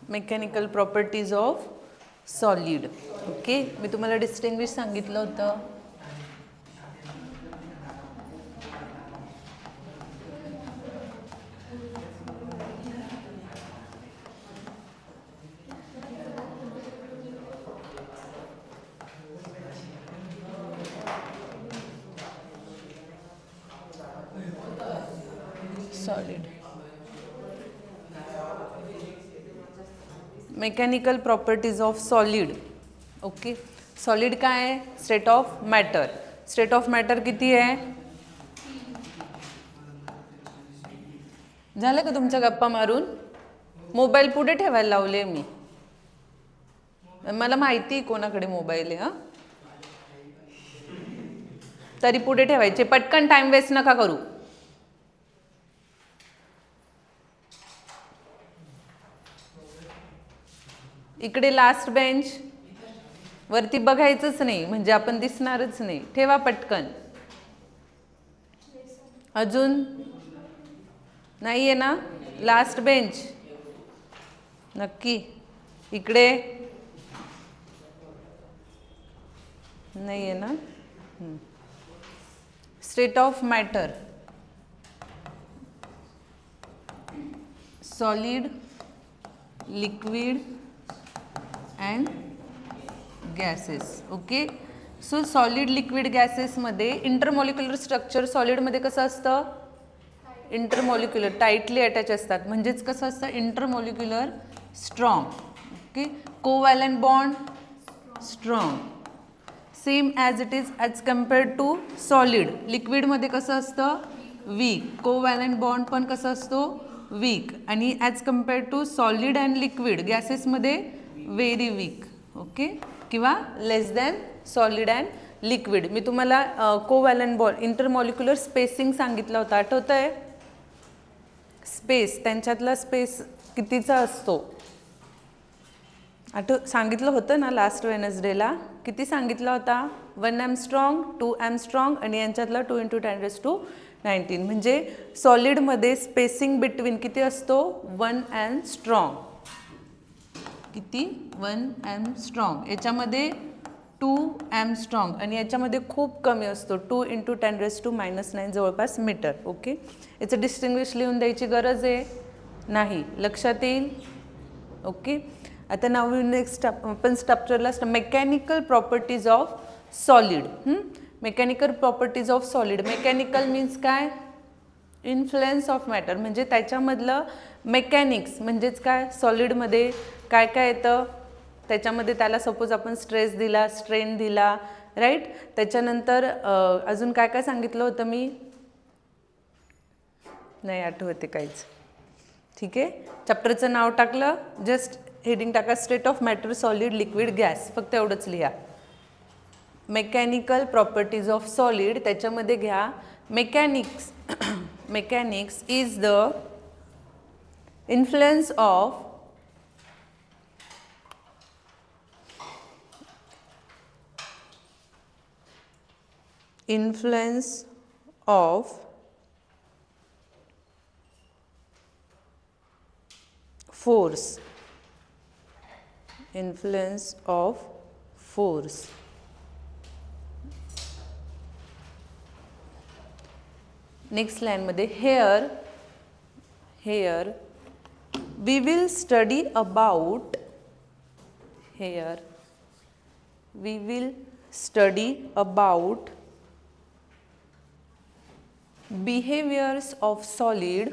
Mechanical properties of solid. Okay, मी तुम्हाला distinguish सांगितलं होतं. Solid mechanical properties of solid. Okay, solid काय आहे? State of matter. State of matter किती आहे? झालं का तुमच्या गप्पा मारून? मोबाईल पुढे ठेवायला लावले मी. मला माहिती आहे कोणाकडे मोबाईल आहे. हां, तरी पुढे ठेवायचे. पटकन, टाइम वेस्ट नका करू. इकडे लास्ट बेंच वरती बघायचंच नाही, म्हणजे आपण दिसणारच नाही. ठेवा पटकन. अजून नाहीये ना? लास्ट बेंच नक्की. इकडे नाहीये ना? State of matter. Solid, liquid and gases. Okay, so solid, liquid, गॅसेसमध्ये इंटरमॉलिक्युलर स्ट्रक्चर सॉलिडमध्ये कसं असतं? इंटरमॉलिक्युलर, टाईटली अटॅच असतात. म्हणजेच कसं असतं? Intermolecular strong. Okay, covalent bond strong, same as it is as compared to solid. लिक्विडमध्ये कसं असतं? वीक. कोव्हॅलंट बॉन्ड पण कसं असतो? वीक. आणि as compared to solid and liquid गॅसेसमध्ये व्हेरी वीक. ओके, किंवा less than solid and liquid. मी तुम्हाला कोव्हॅलंट बॉन्ड, इंटरमॉलिक्युलर स्पेसिंग सांगितलं होतं, आठवतं आहे? स्पेस, त्यांच्यातला स्पेस कितीचा असतो? सांगितलं होतं ना लास्ट वेनसडेला. किती सांगितला होता? 1 एंगस्ट्रॉम, 2 एंगस्ट्रॉम आणि यांच्यातला 2 × 10⁻⁹. म्हणजे सॉलिडमध्ये स्पेसिंग बिटवीन किती असतो? 1 एंगस्ट्रॉम. किती? 1 एंगस्ट्रॉम. याच्यामध्ये 2 एंगस्ट्रॉम आणि याच्यामध्ये खूप कमी असतो, 2 × 10⁻⁹ जवळपास मीटर. ओके, याचं डिस्टिंग्विश लिहून द्यायची गरज आहे नाही, लक्षात येईल. ओके, आता नाव नेक्स्ट आपण स्ट्रक्चरला mechanical properties of solid. Mechanical properties of solid. Mechanical means काय? Influence of matter. म्हणजे त्याच्यामधलं मेकॅनिक्स म्हणजेच काय? सॉलिडमध्ये काय काय येतं त्याच्यामध्ये? त्याला सपोज आपण स्ट्रेस दिला, स्ट्रेन दिला, राईट. त्याच्यानंतर अजून काय काय सांगितलं होतं मी? नाही आठवते काहीच. ठीक आहे, चॅप्टरचं नाव टाकलं, जस्ट हेडिंग टाका state of matter, solid, liquid, gas. फक्त एवढंच लिहा. Mechanical properties of solid. त्याच्यामध्ये घ्या mechanics. Mechanics is the influence of force. Influence of force. Next line मध्ये here we will study about behaviors of solid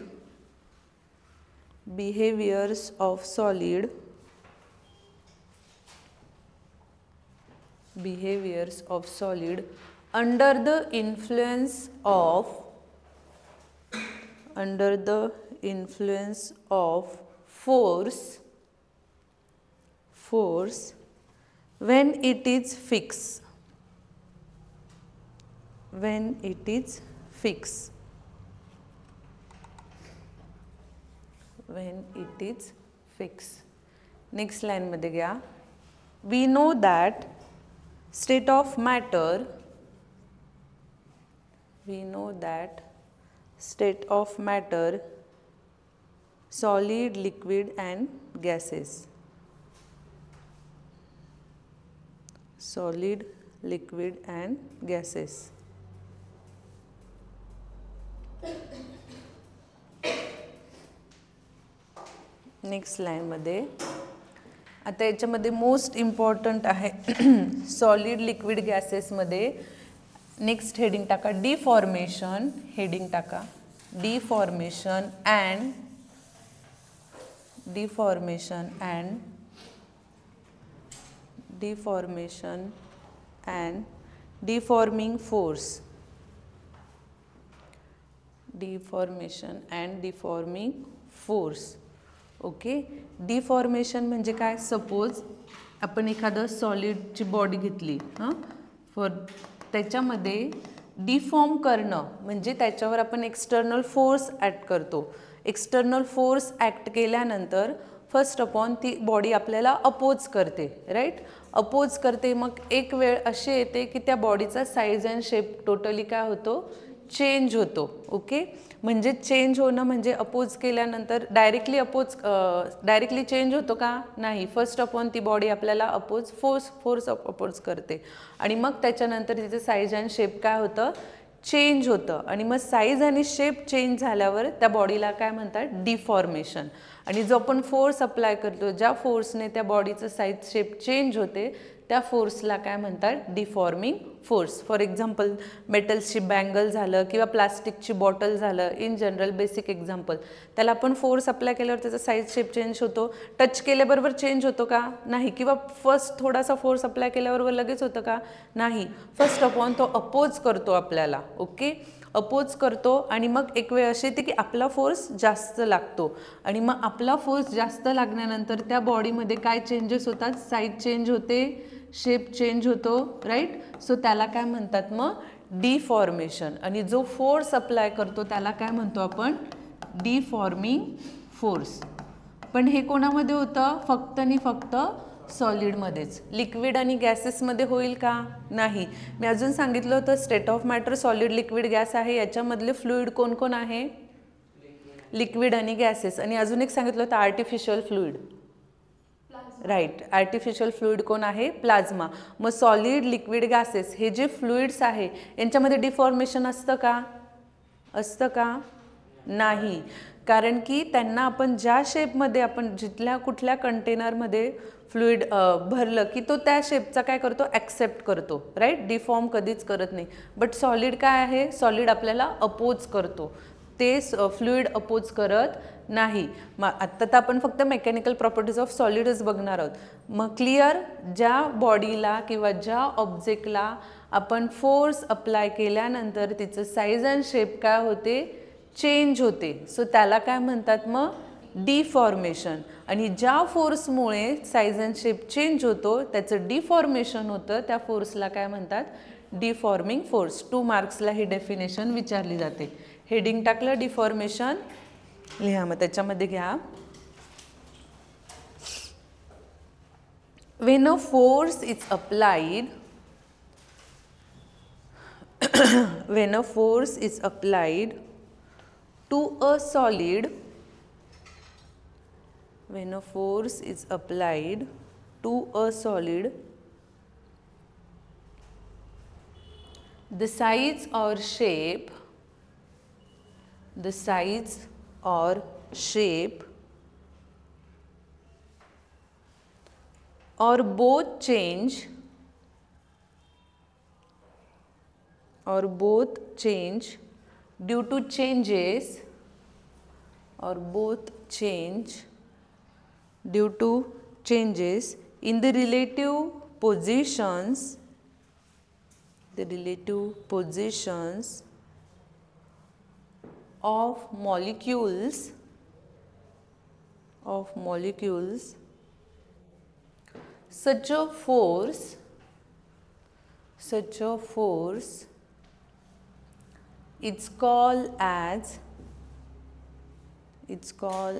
under the influence of force when it is fixed. Next line मध्ये घ्या. we know that state of matter solid, liquid and gases. Solid, liquid and gases. Next लाईनमध्ये आता याच्यामध्ये most important आहे solid liquid गॅसेसमध्ये next heading टाका deformation. Heading टाका deformation and deforming force. Deformation and deforming force. Okay. Deformation म्हणजे काय? Suppose आपण एखादं सॉलिडची बॉडी घेतली त्याच्यामध्ये डिफॉर्म करणं म्हणजे त्याच्यावर आपण एक्सटर्नल फोर्स ॲक्ट करतो. एक्सटर्नल फोर्स ॲक्ट केल्यानंतर फर्स्ट अपॉन ती बॉडी आपल्याला अपोज करते, राईट. अपोज करते. मग एक वेळ अशी येते की त्या बॉडीचा साईज अँड शेप टोटली काय होतो? चेंज होतो. ओके. म्हणजे चेंज होणं म्हणजे अपोज केल्यानंतर डायरेक्टली चेंज होतो का? नाही. फर्स्ट अपॉन ती बॉडी आपल्याला फोर्स अपोज करते आणि मग त्याच्यानंतर तिचं साईज अँड शेप काय होतं? चेंज होतं. आणि मग साईज आणि शेप चेंज झाल्यावर त्या बॉडीला काय म्हणतात? डिफॉर्मेशन. आणि जो आपण फोर्स अप्लाय करतो, ज्या फोर्सने त्या बॉडीचं साईज शेप चेंज होते त्या फोर्सला काय म्हणतात? Deforming force. फॉर एक्झाम्पल मेटल्सची बँगल झालं किंवा प्लास्टिकची बॉटल झालं, इन जनरल बेसिक एक्झाम्पल. त्याला आपण फोर्स अप्लाय केल्यावर त्याचा साईज शेप चेंज होतो. टच केल्याबरोबर चेंज होतो का? नाही. किंवा फर्स्ट थोडासा फोर्स अप्लाय केल्याबरोबर लगेच होतं का? नाही. फर्स्ट अपॉन तो अपोज करतो आपल्याला. ओके. अपोज करतो आणि मग एक वेळ अशी येते की आपला फोर्स जास्त लागतो आणि मग आपला फोर्स जास्त लागल्यानंतर त्या बॉडीमध्ये काय चेंजेस होतात? साईज चेंज होते, शेप चेंज होतो, राईट. सो त्याला काय म्हणतात? मग डिफॉर्मेशन. आणि जो फोर्स अप्लाय करतो त्याला काय म्हणतो आपण? Deforming force. पण हे कोणामध्ये होतं? फक्त आणि फक्त सॉलिडमध्येच. लिक्विड आणि गॅसेसमध्ये होईल का? नाही. मी अजून सांगितलं होतं state of matter solid, liquid, gas आहे. याच्यामधले फ्लुइड कोण कोण आहे? लिक्विड आणि गॅसेस. आणि अजून एक सांगितलं होतं artificial fluid, right. Artificial fluid कोण आहे? प्लाझ्मा. मग सॉलिड, लिक्विड, गॅसेस हे जे फ्लुइड्स आहे यांच्यामध्ये डिफॉर्मेशन असतं का? असतं का? नाही. कारण की त्यांना आपण ज्या शेपमध्ये आपण जिथल्या कुठल्या कंटेनरमध्ये फ्लुइड भरलं की तो त्या शेपचा काय करतो? ॲक्सेप्ट करतो, राईट. डिफॉर्म कधीच करत नाही. बट सॉलिड काय आहे? सॉलिड आपल्याला अपोज करतो, ते फ्लुइड अपोज करत नाही. मग आत्ता तर आपण फक्त मेकॅनिकल प्रॉपर्टीज ऑफ सॉलिडच बघणार आहोत. मग क्लिअर? ज्या बॉडीला किंवा ज्या ऑब्जेक्टला आपण फोर्स अप्लाय केल्यानंतर तिचं साईज अँड शेप काय होते? चेंज होते. सो त्याला काय म्हणतात? मग डिफॉर्मेशन. आणि ज्या फोर्समुळे साईज अँड शेप चेंज होतो त्याचं डिफॉर्मेशन होतं, त्या फोर्सला काय म्हणतात? Deforming force. 2 मार्क्सला ही डेफिनेशन विचारली जाते. हेडिंग टाकलं डिफॉर्मेशन, लिहा. मग त्याच्यामध्ये घ्या when a force is applied when a force is applied to a solid, when a force is applied to a solid, the size or shape or both change due to changes in the relative positions of molecules, such a force it's called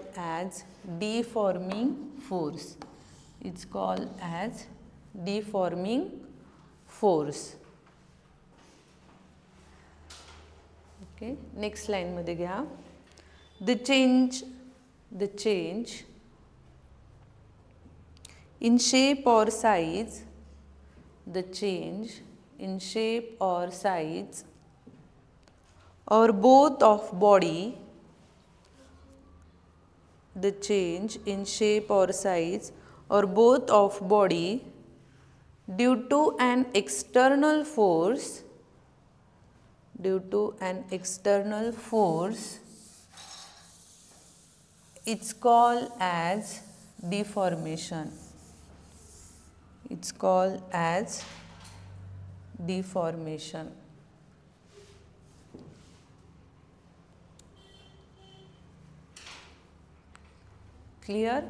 as deforming force. It's called as deforming force. Okay, next line मध्ये घ्या. The change the change in shape or size, the change in shape or size, or both of body, the change in shape or size or both of body due to an external force, due to an external force, it's called as deformation. It's called as deformation. Clear?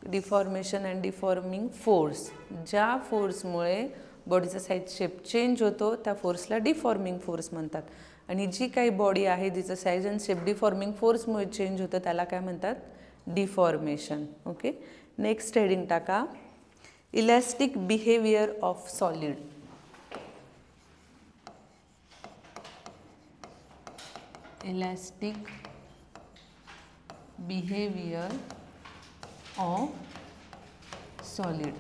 Deformation and deforming force, ज्या फोर्समुळे बॉडीचा size shape change होतो त्या फोर्सला deforming force म्हणतात. आणि जी काही body आहे जिचं size and shape deforming फोर्समुळे चेंज होतं त्याला काय म्हणतात? डिफॉर्मेशन. ओके, नेक्स्ट हेडिंग टाका, elastic behaviour of solid. Elastic behaviour of solid.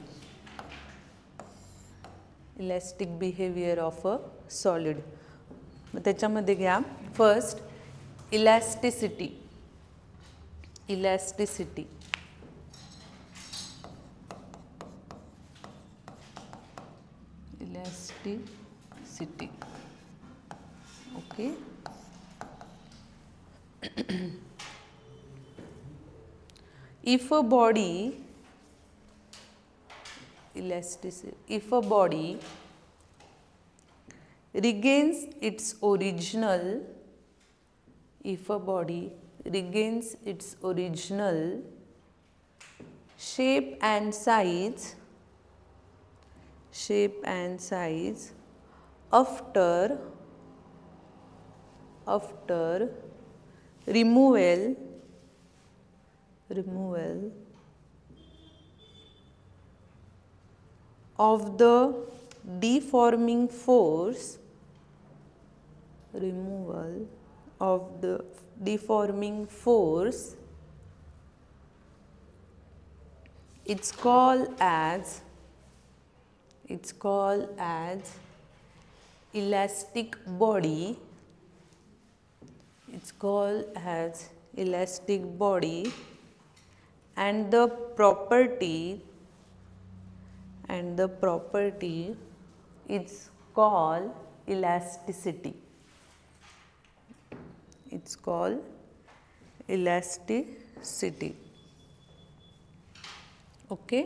Elastic behaviour of a solid. मग त्याच्यामध्ये घ्या first elasticity. Elasticity, elasticity. Okay, if a body, elasticity, if a body regains its original, if a body regains its original shape and size, shape and size after removal of the deforming force, removal of the deforming force, it's called as elastic body. It's called as elastic body, and the property is called elasticity. It's called elasticity. Okay,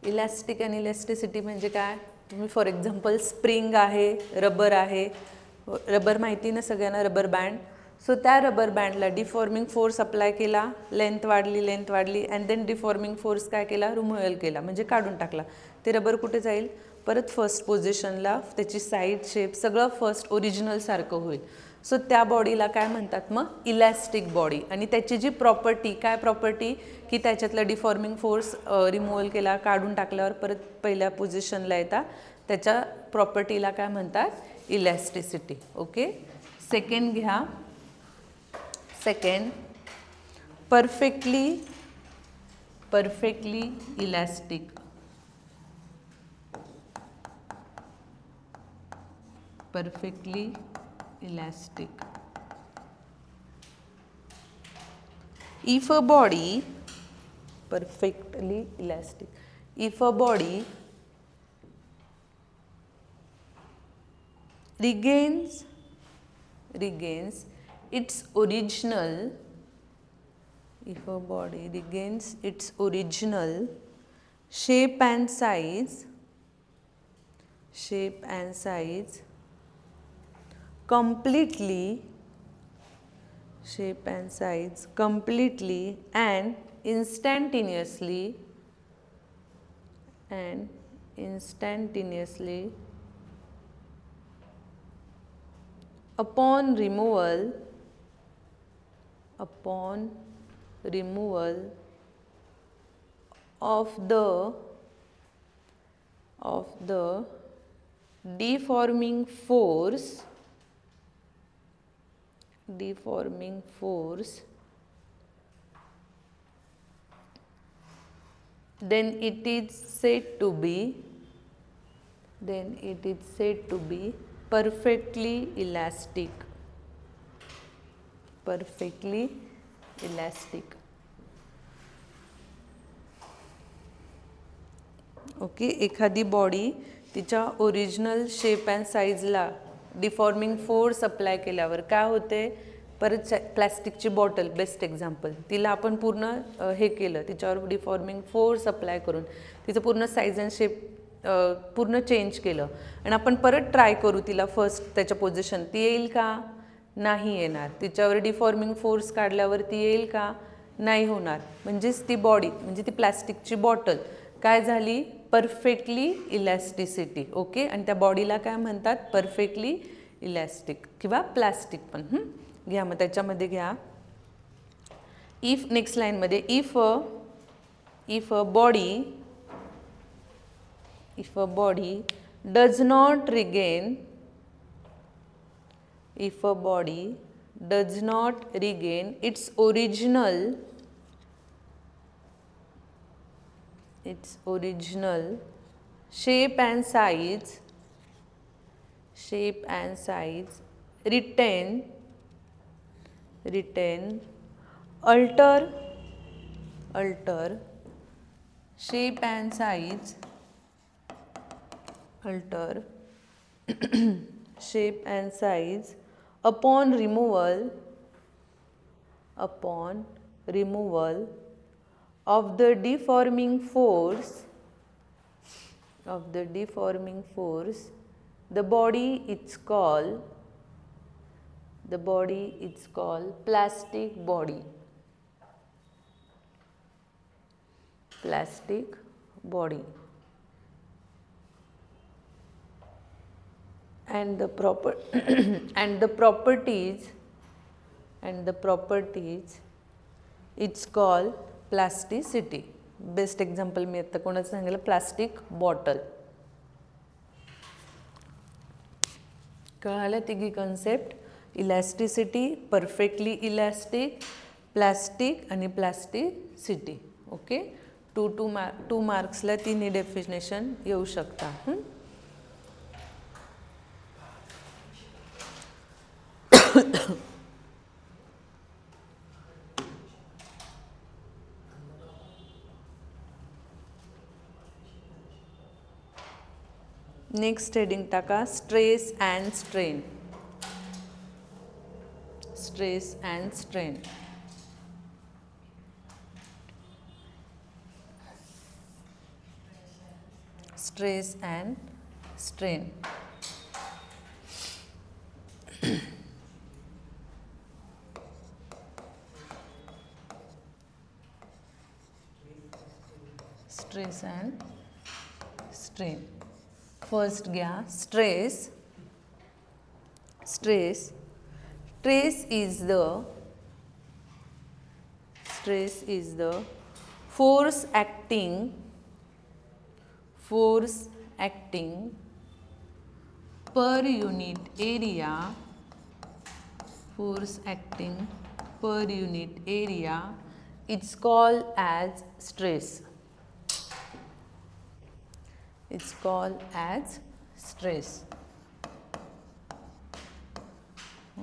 elastic आणि elasticity म्हणजे काय? तुम्ही for example spring आहे, rubber आहे, rubber माहिती ना सगळ्यांना, rubber band. So त्या रबर बँडला डिफॉर्मिंग फोर्स अप्लाय केला, लेंथ वाढली अँड देन डिफॉर्मिंग फोर्स काय केला? रिमूव्हल केला, म्हणजे काढून टाकला. ते रबर कुठे जाईल? परत फर्स्ट पोझिशनला, त्याची साईड शेप सगळं फर्स्ट ओरिजिनल सारखं होईल. सो त्या बॉडीला काय म्हणतात मग? Elastic body. आणि त्याची जी प्रॉपर्टी, काय प्रॉपर्टी? की त्याच्यातला डिफॉर्मिंग फोर्स रिमूव्हल केला, काढून टाकल्यावर परत पहिल्या पोझिशनला येतात, त्याच्या प्रॉपर्टीला काय म्हणतात? इलॅस्टिसिटी. ओके, सेकंड घ्या. Second, perfectly elastic. Perfectly elastic. If a body, perfectly elastic, if a body regains its original, if a body regains its original shape and size completely, shape and size completely and instantaneously upon removal of the deforming force then it is said to be perfectly elastic. Perfectly elastic. Okay, एखादी body तिच्या original shape and साईजला deforming force apply केल्यावर काय होते, परत प्लॅस्टिकची bottle best example, तिला आपण पूर्ण हे केलं, तिच्यावर डिफॉर्मिंग फोर्स अप्लाय करून तिचं पूर्ण साईज अँड शेप पूर्ण चेंज केलं आणि आपण परत ट्राय करू तिला फर्स्ट त्याच्या पोझिशन, ती येईल का? नाही येणार. तिच्यावर डिफॉर्मिंग फोर्स काढल्यावर ती येईल का? नाही होणार. म्हणजेच ती बॉडी म्हणजे ती प्लॅस्टिकची बॉटल काय झाली? Perfectly elasticity. ओके, आणि त्या बॉडीला काय म्हणतात? परफेक्टली इलॅस्टिक किंवा प्लास्टिक पण. घ्या मग त्याच्यामध्ये घ्या, इफ नेक्स्ट लाईनमध्ये if a body does not regain its original shape and size, retain, alter shape and size, upon removal of the deforming force, the body is called plastic body. And the properties it's called plasticity. Best example मी आता कोणाचं सांगितलं? Plastic bottle. कळालं तिघी concept? Elasticity, perfectly elastic, plastic आणि plasticity. Okay, 2 मार्क्सला तिन्ही definition येऊ शकता. नेक्स्ट हेडिंग टाका, stress and strain. Stress and strain. Stress and strain. Stress and strain. First घ्या, stress. Stress is the force acting per unit area. It's called as stress.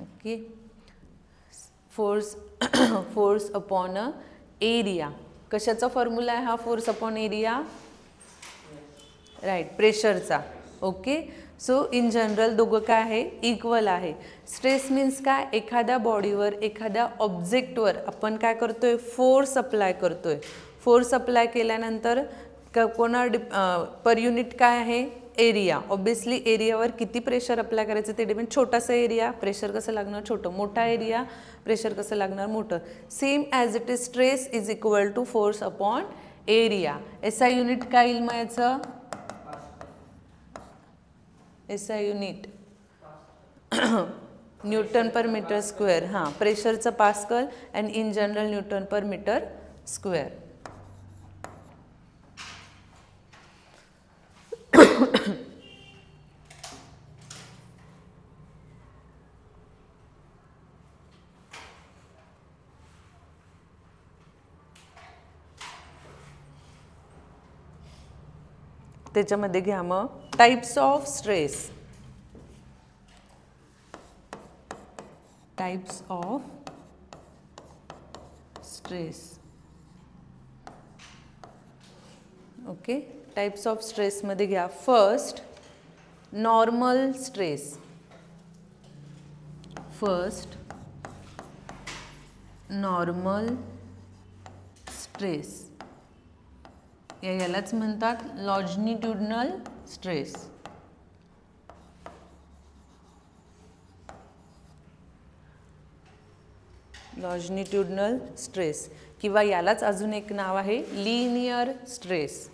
Okay, force upon a area. कशाचा formula आहे हा force upon area? Right, प्रेशरचा. Okay, so in general दोघं काय आहे? Equal आहे. Stress means काय? एखाद्या बॉडीवर, एखाद्या ऑब्जेक्टवर आपण काय करतोय? फोर्स अप्लाय करतोय. फोर्स अप्लाय केल्यानंतर कोणा पर युनिट काय आहे? एरिया. ऑब्वियसली एरियावर किती प्रेशर अप्लाय करायचं ते डिपेंड. छोटासा एरिया प्रेशर कसं लागणार? छोटं. मोठा एरिया प्रेशर कसं लागणार? मोठं. Same as it is stress is equal to force upon area. SI unit काय येईल मग याचं? SI unit newton per metre square. हां, प्रेशरचं pascal and in general newton per metre square. त्याच्यामध्ये घ्या मग types of stress. Types of stress. Okay, types of स्ट्रेसमध्ये घ्या first normal stress. First normal stress, यालाच म्हणतात लॉन्जिट्युडिनल स्ट्रेस. लॉन्जिट्युडिनल स्ट्रेस किंवा यालाच अजून एक नाव आहे linear stress.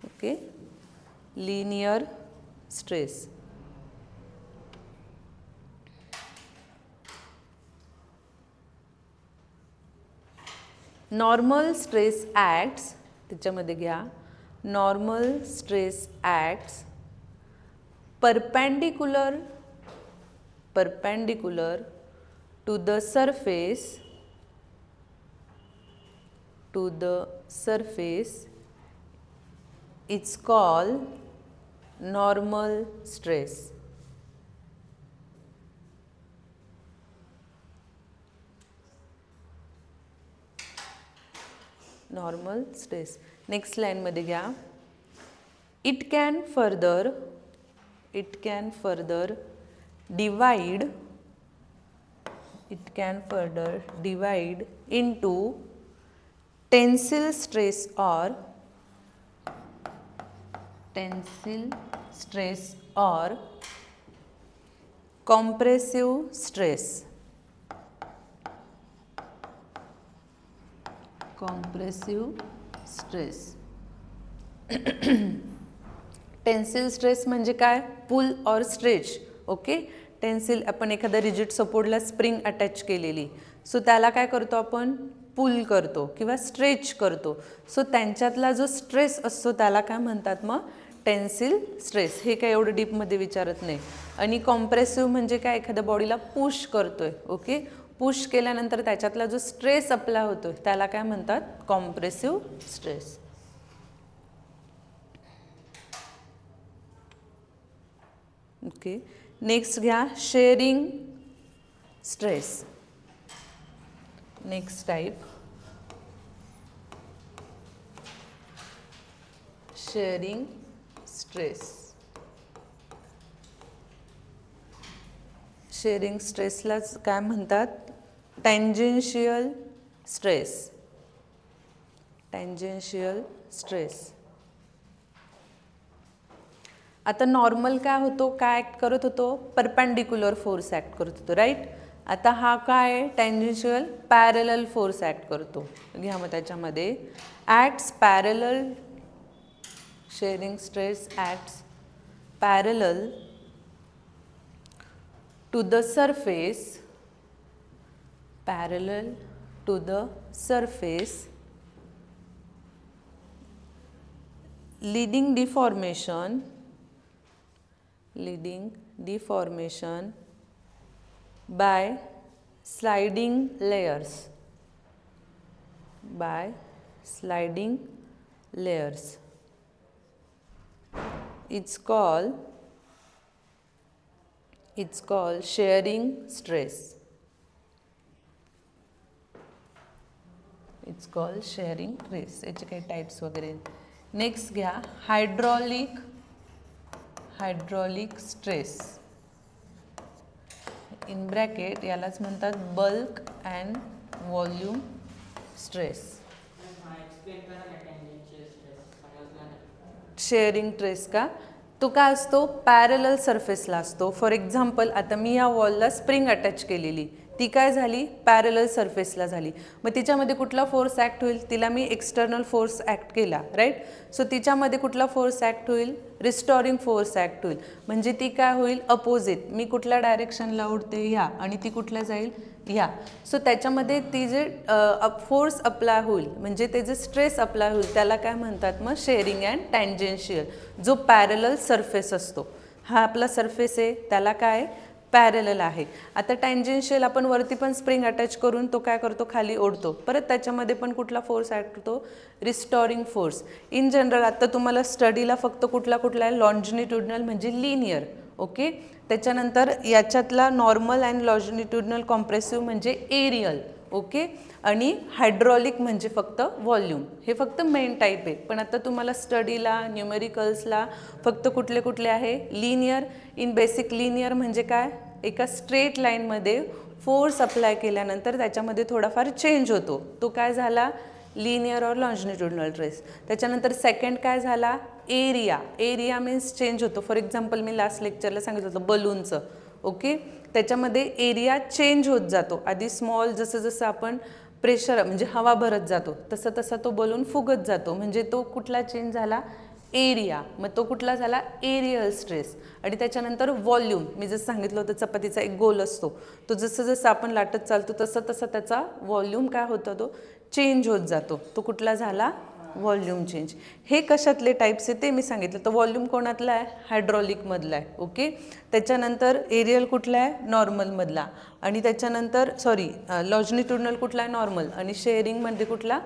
Okay, linear stress. Normal stress acts, त्याच्यामध्ये घ्या normal stress acts perpendicular to the surface, it's called normal stress. Normal stress. Next line मध्ये घ्या it can divide into tensile stress or compressive stress. Tensile stress म्हणजे काय, पुल और stretch. Okay, tensile आपण एखाद्या rigid सपोर्टला spring attach केलेली, so त्याला काय करतो आपण पुल करतो किंवा स्ट्रेच करतो. सो त्यांच्यातला जो स्ट्रेस असतो त्याला काय म्हणतात मग टेन्सिल स्ट्रेस. हे काय एवढं डीपमध्ये विचारत नाही. आणि कॉम्प्रेसिव्ह म्हणजे काय, एखाद्या बॉडीला पुश करतोय. ओके, पुश केल्यानंतर त्याच्यातला जो स्ट्रेस अप्लाय होतोय त्याला काय म्हणतात कॉम्प्रेसिव्ह स्ट्रेस. ओके, नेक्स्ट घ्या shearing stress. Next type shearing स्ट्रेस. शेअरिंग स्ट्रेसलाच काय म्हणतात टँजेन्शियल स्ट्रेस. Tangential stress. आता नॉर्मल काय होतो, काय ॲक्ट करत होतो, परपेंडिक्युलर फोर्स ॲक्ट करत होतो, राईट. आता हा काय टँजेन्शियल पॅरलल फोर्स ॲक्ट करतो. घ्या मग त्याच्यामध्ये acts parallel. Shearing stress acts parallel to the surface, leading deformation by sliding layers. It's called shearing stress. It's called shearing stress. याचे काही टाइप्स वगैरे. नेक्स्ट घ्या हायड्रॉलिक स्ट्रेस. इन ब्रॅकेट यालाच म्हणतात bulk and volume stress. Shearing stress का, तो काय असतो पॅरलल सरफेसला असतो. फॉर एक्झाम्पल आता मी या वॉलला स्प्रिंग अटॅच केलेली, ती काय झाली पॅरलल सरफेसला झाली. मग तिच्यामध्ये कुठला फोर्स ॲक्ट होईल, तिला मी एक्सटर्नल फोर्स ॲक्ट केला, राईट. सो तिच्यामध्ये कुठला फोर्स ॲक्ट होईल रिस्टोरिंग फोर्स ॲक्ट होईल. म्हणजे ती काय होईल अपोजिट. मी कुठल्या डायरेक्शनला उडते ह्या आणि ती कुठल्या जाईल ह्या. सो त्याच्यामध्ये ती जे फोर्स अप्लाय होईल म्हणजे ते जे स्ट्रेस अप्लाय होईल त्याला काय म्हणतात मग शेअरिंग अँड टँजेन्शियल. जो पॅरलल सरफेस असतो, हा आपला सरफेस आहे त्याला काय पॅरलल आहे. आता टँजेन्शियल आपण वरती पण स्प्रिंग अटॅच करून तो काय करतो, खाली ओढतो. परत त्याच्यामध्ये पण कुठला फोर्स ॲक्ट होतो, रिस्टोरिंग फोर्स. इन जनरल आता तुम्हाला स्टडीला फक्त कुठला आहे, लॉन्जिट्युडनल म्हणजे लिनियर. ओके, त्याच्यानंतर याच्यातला नॉर्मल अँड लॉन्जिट्युडनल कॉम्प्रेसिव्ह म्हणजे एरियल. ओके, आणि हायड्रॉलिक म्हणजे फक्त व्हॉल्यूम. हे फक्त मेन टाईप आहे. पण आता तुम्हाला स्टडीला न्यूमेरिकल्सला फक्त कुठले आहे, लिनियर. इन बेसिक लिनियर म्हणजे काय, एका स्ट्रेट लाईनमध्ये फोर्स अप्लाय केल्यानंतर त्याच्यामध्ये थोडाफार चेंज होतो, तो काय झाला, लिनियर और लॉन्जिट्युडनल ट्रेस. त्याच्यानंतर सेकंड काय झाला, एरिया. एरिया मीन्स चेंज होतो. फॉर एक्झाम्पल मी लास्ट लेक्चरला सांगितलं होतं बलूनचं. ओके, त्याच्यामध्ये एरिया चेंज होत जातो. आधी स्मॉल, जसं आपण प्रेशर म्हणजे हवा भरत जातो तसा तो बलून फुगत जातो, म्हणजे तो कुठला चेंज झाला, एरिया. मग तो कुठला झाला, एरियल स्ट्रेस. आणि त्याच्यानंतर व्हॉल्यूम. मी जसं सांगितलं होतं चपातीचा एक गोल असतो, तो जसं आपण लाटत चालतो तसं त्याचा व्हॉल्यूम काय होतो, तो चेंज होत जातो. तो कुठला झाला, व्हॉल्यूम चेंज. हे कशातले टाईप्स आहे ते मी सांगितलं. तर व्हॉल्यूम कोणातला आहे, हायड्रॉलिकमधला आहे. ओके, त्याच्यानंतर एरियल कुठला आहे, नॉर्मलमधला. आणि त्याच्यानंतर लॉन्जिट्युडनल कुठला आहे, नॉर्मल. आणि शेअरिंगमध्ये कुठला,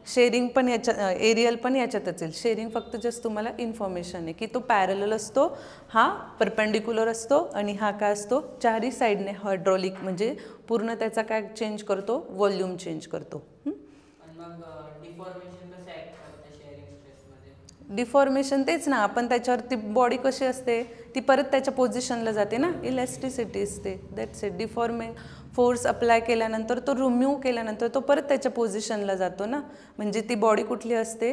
शेअरिंग पण याच्या, एरियल पण याच्यातच येईल. शेअरिंग फक्त जस्ट तुम्हाला इन्फॉर्मेशन आहे की तो पॅरलल असतो, हा परपेंडिक्युलर असतो, आणि हा काय असतो, चारही साईडने. हायड्रॉलिक म्हणजे पूर्ण त्याचा काय चेंज करतो, व्हॉल्यूम चेंज करतो. डिफॉर्मेशन तेच ना, आपण त्याच्यावर ती बॉडी कशी असते, ती परत त्याच्या पोझिशनला जाते ना, इलॅस्टिसिटी असते. That's it. फोर्स अप्लाय केल्यानंतर, तो रिम्यूव्ह केल्यानंतर तो परत त्याच्या पोझिशनला जातो ना, म्हणजे ती बॉडी कुठली असते.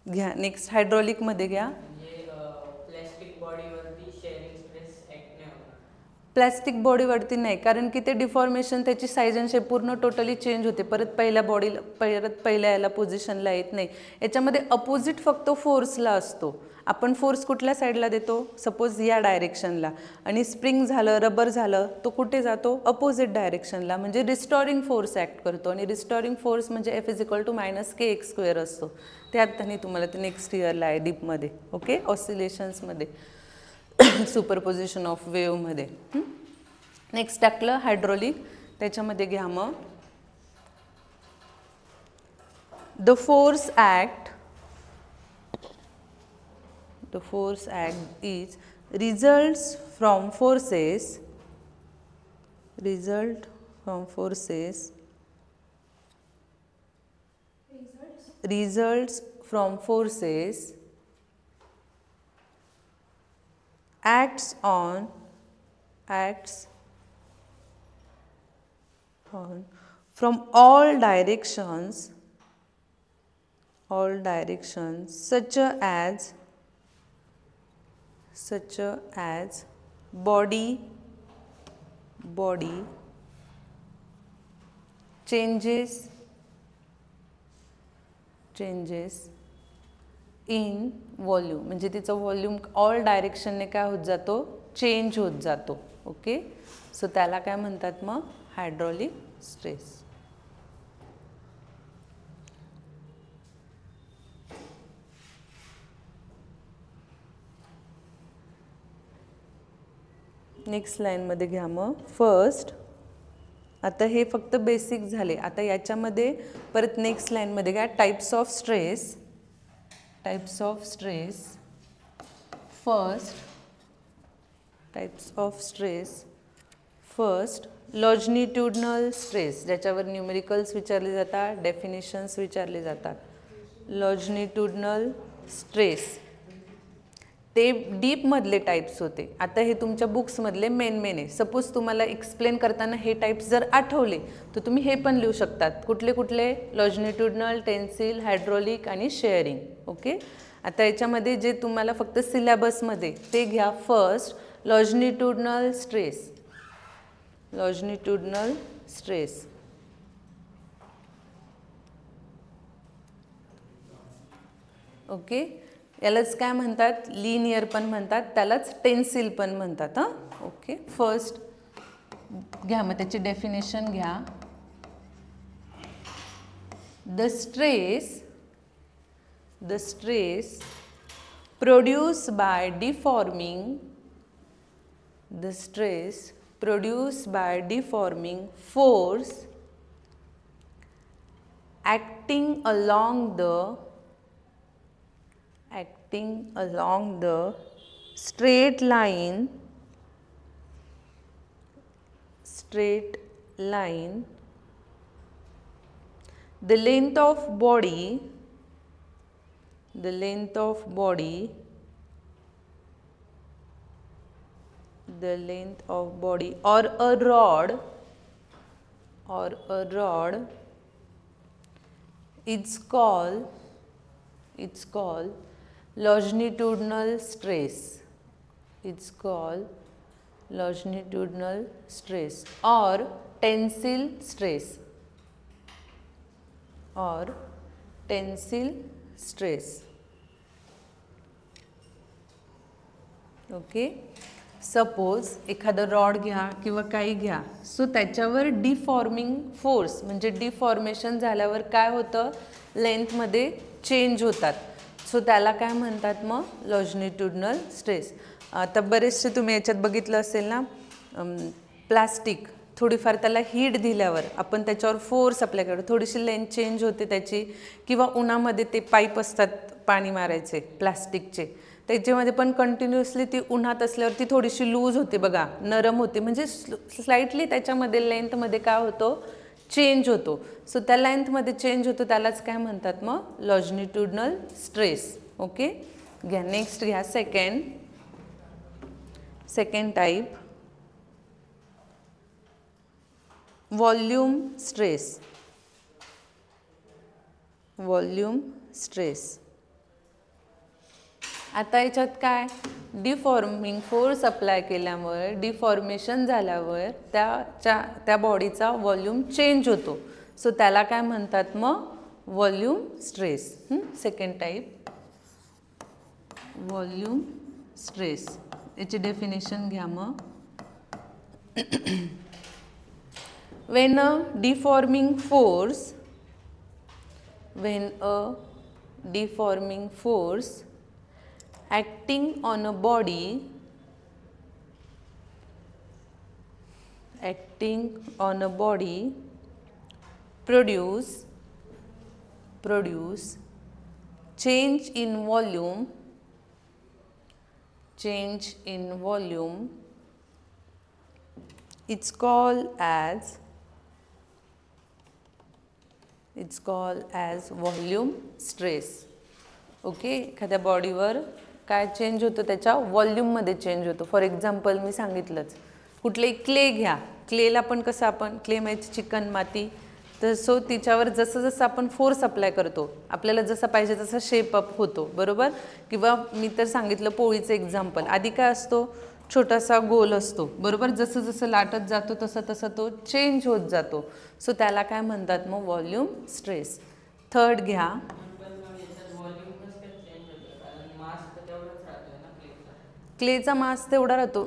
घ्या नेक्स्ट, हायड्रॉलिकमध्ये घ्या. प्लॅस्टिक बॉडीवरती नाही, कारण की ते डिफॉर्मेशन, त्याची साईज आणि शेप पूर्ण टोटली चेंज होते, परत पहिल्या याला पोझिशनला येत नाही. याच्यामध्ये अपोजिट फक्त फोर्सला असतो. आपण फोर्स कुठल्या साईडला देतो, सपोज या डायरेक्शनला, आणि स्प्रिंग झालं, रबर झालं, तो कुठे जातो, अपोजिट डायरेक्शनला, म्हणजे रिस्टोरिंग फोर्स ॲक्ट करतो. आणि रिस्टोरिंग फोर्स म्हणजे F = -kx² असतो. ते आत्तानी तुम्हाला ते नेक्स्ट इयरला आहे डीपमध्ये. ओके, ऑसिलेशन्समध्ये, सुपरपोजिशन ऑफ वेव्हमध्ये. नेक्स्ट टाकलं हायड्रॉलिक. त्याच्यामध्ये घ्या मग, the force act is result from forces acts on from all directions such as body changes in volume, म्हणजे तिचा व्हॉल्यूम ऑल डायरेक्शनने काय होत जातो, चेंज होत जातो. ओके, सो त्याला काय म्हणतात मग, हायड्रॉलिक स्ट्रेस. नेक्स्ट लाईनमध्ये घ्या मग. फर्स्ट, आता हे फक्त बेसिक झाले. आता याच्यामध्ये परत नेक्स्ट लाईनमध्ये घ्या, types of stress. First longitudinal stress, ज्याच्यावर न्यूमेरिकल्स विचारले जातात, डेफिनेशन्स विचारले जातात. लॉन्जिट्युडनल स्ट्रेस ते डीपमधले टाईप्स होते. आता हे तुमच्या बुक्समधले मेन आहे. सपोज तुम्हाला एक्सप्लेन करताना हे टाईप्स जर आठवले तर तुम्ही हे पण लिहू शकतात. कुठले, लॉन्जिट्युडनल, टेन्सिल, हायड्रॉलिक आणि शेअरिंग. ओके, आता याच्यामध्ये जे तुम्हाला फक्त सिलेबसमध्ये ते घ्या. First longitudinal stress. ओके, यालाच काय म्हणतात, लिनियर पण म्हणतात, त्यालाच टेन्सिल पण म्हणतात. ओके, फर्स्ट घ्या मग त्याची डेफिनेशन घ्या. The stress produced by deforming the stress produced by deforming force acting along the straight line the length of body or a rod it's called longitudinal stress. It's called longitudinal stress or tensile stress okay. Suppose एखादं rod घ्या किंवा काही घ्या, so त्याच्यावर deforming force म्हणजे deformation झाल्यावर काय होतं, लेंथमध्ये चेंज होतात, सो त्याला काय म्हणतात मग लॉन्जिट्युडिनल स्ट्रेस. आता बरेचसे तुम्ही याच्यात बघितलं असेल ना, प्लास्टिक थोडीफार त्याला हीट दिल्यावर आपण त्याच्यावर फोर्स अप्लाय करतो, थोडीशी लेंथ चेंज होते त्याची, किंवा उन्हामध्ये ते पाईप असतात पाणी मारायचे प्लास्टिकचे, त्याच्यामध्ये पण कंटिन्युअसली ती उन्हात असल्यावर ती थोडीशी लूज होते बघा, नरम होते, म्हणजे स्लाइटली त्याच्यामध्ये लेंथमध्ये काय होतो, चेंज होतो. सो त्या लेंथमध्ये चेंज होतो त्यालाच काय म्हणतात मग लॉन्जिट्युडिनल स्ट्रेस. ओके. घ्या नेक्स्ट घ्या सेकंड टाईप व्हॉल्यूम स्ट्रेस. आता याच्यात काय, डिफॉर्मिंग फोर्स अप्लाय केल्यामुळे डिफॉर्मेशन झाल्यावर त्या बॉडीचा व्हॉल्यूम चेंज होतो, सो त्याला काय म्हणतात मग volume stress. Second type volume stress, याची डेफिनेशन घ्या मग. when a deforming force acting on a body produce change in volume it's called as volume stress. Okay. एखाद्या बॉडीवर काय चेंज होतं, त्याच्या व्हॉल्यूममध्ये चेंज होतो. फॉर एक्झाम्पल मी सांगितलंच, कुठले क्ले घ्या, क्लेला पण कसं आपण क्ले माहिती चिकन माती, तर सो तिच्यावर जसं जसं आपण फोर्स अप्लाय करतो आपल्याला जसं पाहिजे तसा शेप अप होतो, बरोबर. किंवा मी तर सांगितलं पोळीचं एक्झाम्पल, आधी काय असतो, छोटासा गोल असतो, बरोबर, जसं जसं लाटत जातो तसं तसं तो चेंज होत जातो, सो त्याला काय म्हणतात मग व्हॉल्यूम स्ट्रेस. थर्ड घ्या क्लेचा मास तेवढा राहतो,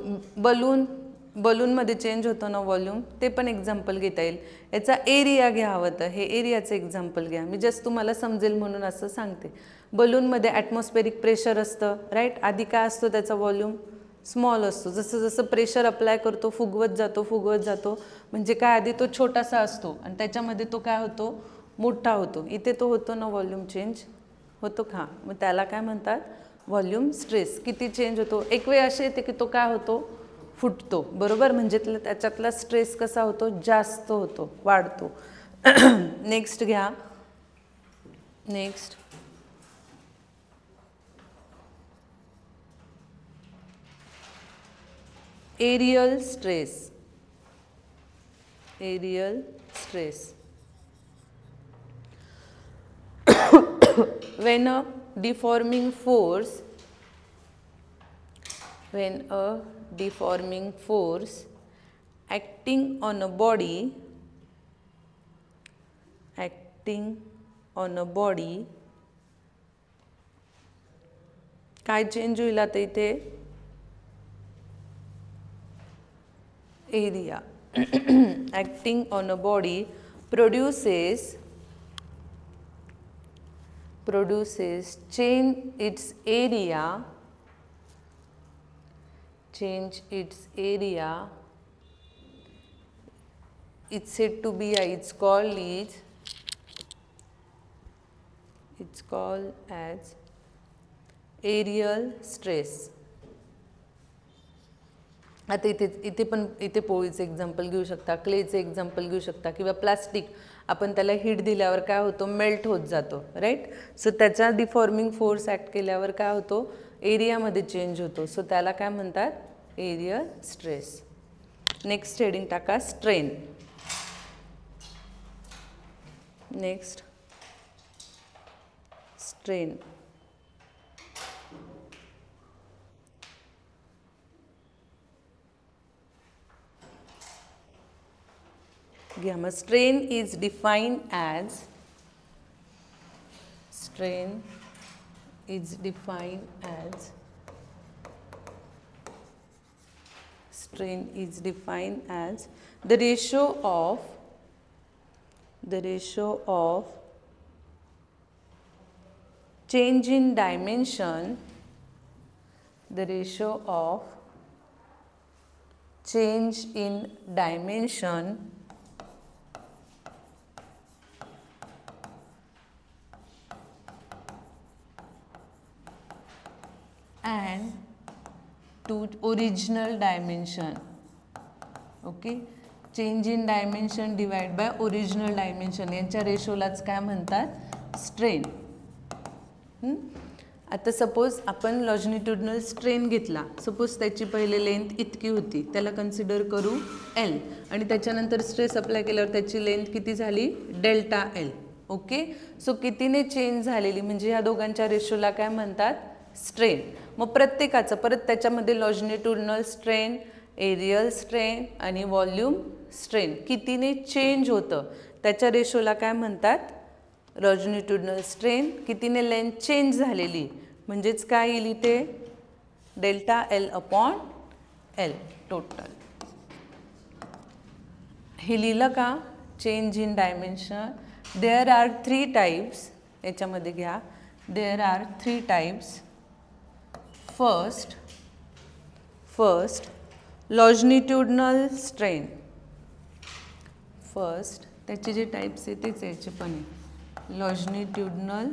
बलूनमध्ये चेंज होतो ना व्हॉल्यूम, ते पण एक्झाम्पल घेता येईल. याचा एरिया घ्या हवं तर, हे एरियाचं एक्झाम्पल घ्या, मी जस्ट तुम्हाला समजेल म्हणून असं सांगते. बलूनमध्ये ॲटमॉस्फेरिक प्रेशर असतं, राईट. आधी काय असतो, त्याचा व्हॉल्यूम स्मॉल असतो, जसं जसं प्रेशर अप्लाय करतो फुगवत जातो, म्हणजे काय, आधी तो छोटासा असतो आणि त्याच्यामध्ये तो काय होतो, मोठा होतो. इथे तो होतो ना व्हॉल्यूम चेंज होतो का, मग त्याला काय म्हणतात व्हॉल्यूम स्ट्रेस. किती चेंज होतो, एक वेळ असे येते की तो काय होतो, फुटतो, बरोबर, म्हणजे त्याच्यातला स्ट्रेस कसा होतो, जास्त होतो, वाढतो. नेक्स्ट घ्या areal stress. when a deforming force acting on a body काय चेंज होईल आता इथे, area. acting on a body produces change change its area, it's said to be it's called as areal stress. आता इथे पोळीचं example घेऊ शकता, क्लेचं example घेऊ शकता, किंवा प्लास्टिक आपण त्याला हीट दिल्यावर काय होतो, मेल्ट होत जातो, राईट. सो त्याचा डिफॉर्मिंग फोर्स ॲक्ट केल्यावर काय होतो, एरियामध्ये चेंज होतो. सो त्याला काय म्हणतात, एरियल स्ट्रेस. नेक्स्ट हेडिंग टाका स्ट्रेन. Next strain. घ्या मग. Strain is defined as the ratio of change in dimension and to original dimension. Okay, change in dimension divide by original dimension यांच्या रेशोलाच काय म्हणतात, स्ट्रेन. आता सपोज आपण लॉजिट्युडिनल strain घेतला, suppose त्याची पहिले लेंथ इतकी होती, त्याला कन्सिडर करू L, आणि त्याच्यानंतर स्ट्रेस अप्लाय केल्यावर त्याची लेंथ किती झाली, डेल्टा L. ओके, सो कितीने चेंज झालेली म्हणजे ह्या दोघांच्या रेशोला काय म्हणतात, स्ट्रेन. मग प्रत्येकाचं परत त्याच्यामध्ये लॉजिट्युडिनल स्ट्रेन, एरियल स्ट्रेन आणि व्हॉल्यूम स्ट्रेन कितीने चेंज होतं त्याच्या रेशोला काय म्हणतात, लॉजिट्युडिनल स्ट्रेन. कितीने लेंथ चेंज झालेली म्हणजेच काय येईल इथे, delta L upon L total. हे लिहिलं का, change in dimension. There are 3 types. याच्यामध्ये घ्या, there are 3 types. First longitudinal strain. First त्याचे जे टाइप्स आहेत तेच याचे पण आहे, लॉजिट्युडिनल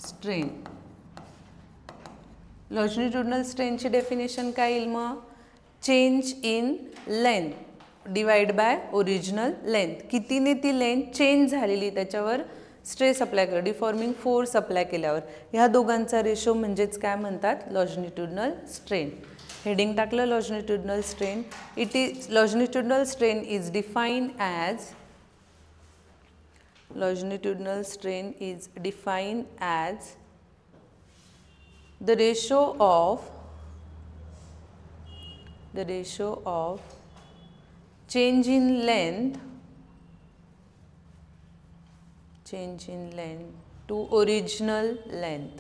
स्ट्रेन. लॉजिट्युडिनल स्ट्रेनची डेफिनेशन काय येईल मग, change in length divide by original length. कितीने ती लेंथ चेंज झालेली त्याच्यावर स्ट्रेस अप्लाय कर, डिफॉर्मिंग फोर्स अप्लाय केल्यावर, ह्या दोघांचा रेशो म्हणजेच काय म्हणतात, लॉजिट्युडिनल स्ट्रेन. हेडिंग टाकलं longitudinal strain. Longitudinal strain is defined as the ratio of change in length to original length.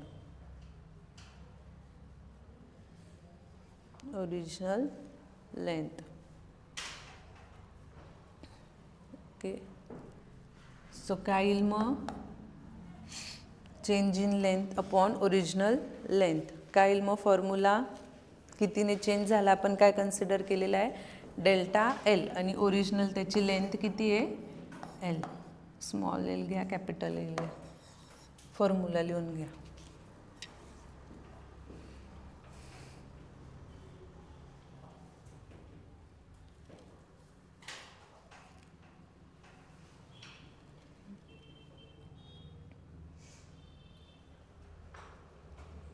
Okay, so काय येईल मग, change in length upon original length. काय येईल मग फॉर्म्युला, कितीने चेंज झाला आपण काय कन्सिडर केलेला आहे, डेल्टा L, आणि ओरिजिनल त्याची लेंथ किती आहे, L. स्मॉल L घ्या, कॅपिटल L घ्या, फॉर्म्युला लिहून घ्या.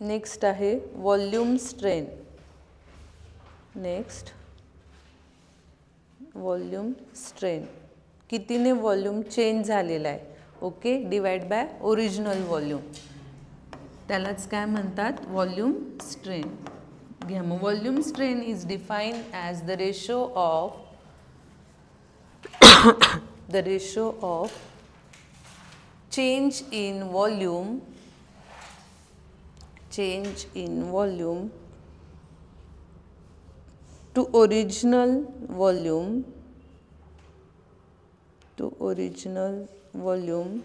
नेक्स्ट आहे व्हॉल्यूम स्ट्रेन. व्हॉल्यूम स्ट्रेन कितीने व्हॉल्यूम चेंज झालेला आहे, okay, divide by original volume, त्यालाच काय म्हणतात, व्हॉल्यूम स्ट्रेन. घ्या मग. Volume strain is defined as the ratio of change in volume to original volume.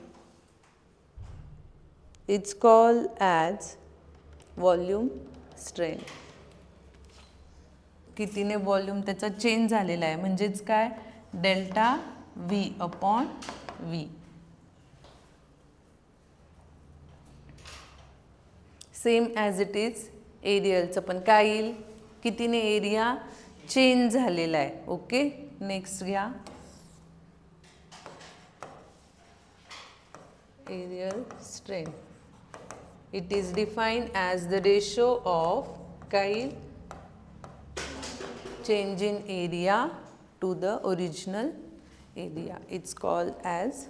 It's called as volume strain. कितीने volume त्याचा चेंज झालेला आहे, म्हणजेच काय, delta V upon V. Same as it is एरियलचं पण काय येईल, कितीने एरिया चेंज झालेला आहे. ओके, नेक्स्ट घ्या, areal strain. It is defined as the ratio of काय येईल, change in area to the original area. It's called as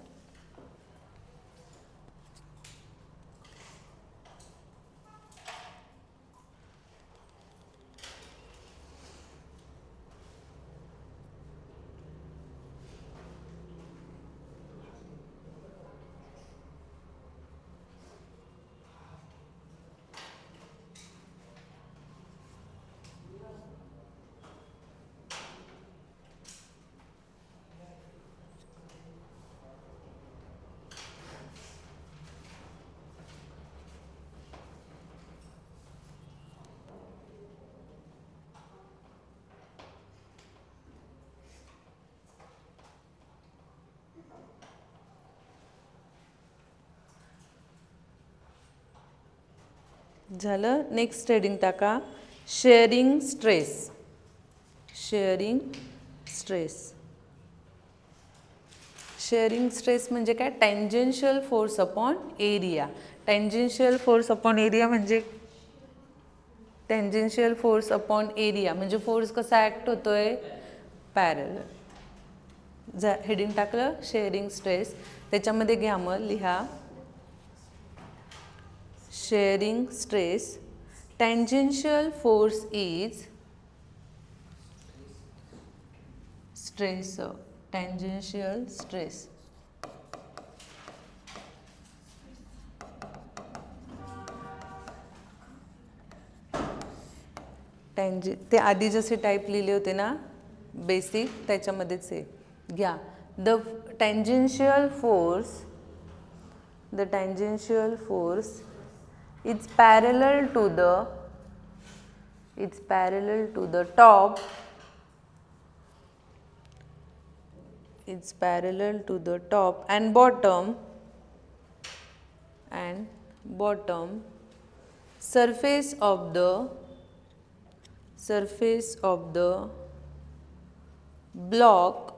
झालं. नेक्स्ट हेडिंग टाका, शेअरिंग स्ट्रेस. शेअरिंग स्ट्रेस. शेअरिंग स्ट्रेस म्हणजे काय, tangential force upon area. Tangential force upon area म्हणजे tangential force upon area म्हणजे फोर्स कसा ॲक्ट होतोय, पॅरलल. हेडिंग टाकलं शेअरिंग स्ट्रेस. त्याच्यामध्ये घ्या मग लिहा, sharing stress, tangential force is stressor, tangential stress. ते आधी जसे टाईप लिहिले होते ना बेसिक, त्याच्यामध्येच आहे. घ्या, the tangential force it's parallel to the top, it's parallel to the top and bottom surface of the block,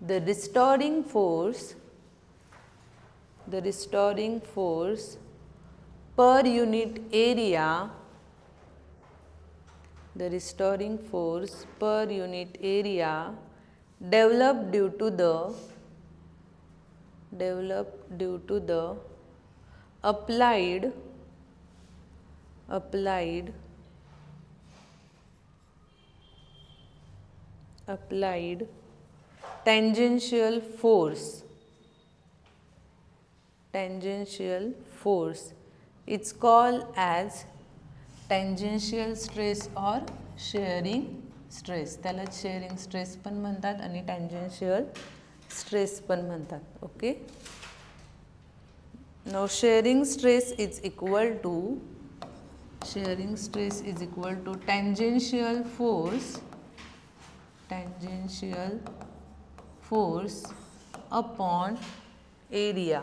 the restoring force per unit area, developed due to the applied tangential force. It's called as tangential stress or shearing stress. त्याला shearing stress पण म्हणतात आणि tangential stress पण म्हणतात. Okay, now shearing stress is equal to tangential force upon area.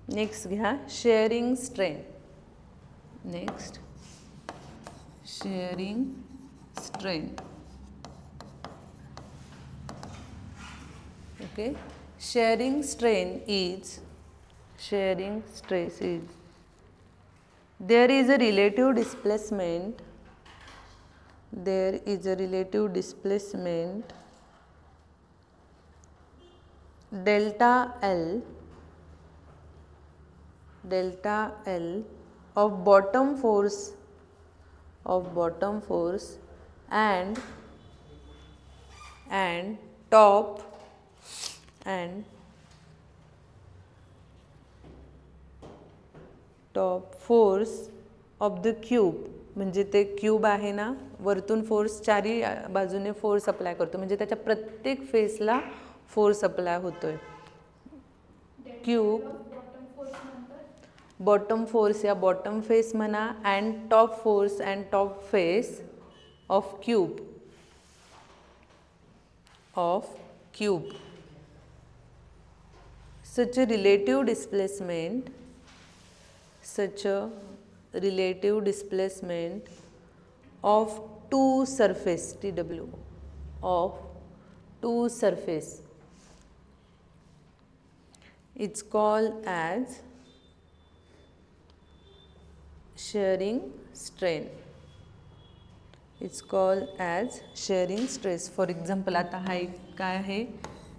Next घ्या, shearing strain. Next, shearing strain. Okay, shearing stress is there is a relative displacement delta L of bottom force and top force of the cube. म्हणजे ते cube आहे ना, वरतून force चारी बाजूने force apply करतो, म्हणजे त्याच्या प्रत्येक फेसला फोर्स अप्लाय होतोय. क्यूब बॉटम फोर्स या बॉटम फेस म्हणा, and top force and top face of cube such a relative displacement of two surface TW of two surface, it's called as shearing strain. It's called as shearing stress. For example, आता हा एक काय आहे,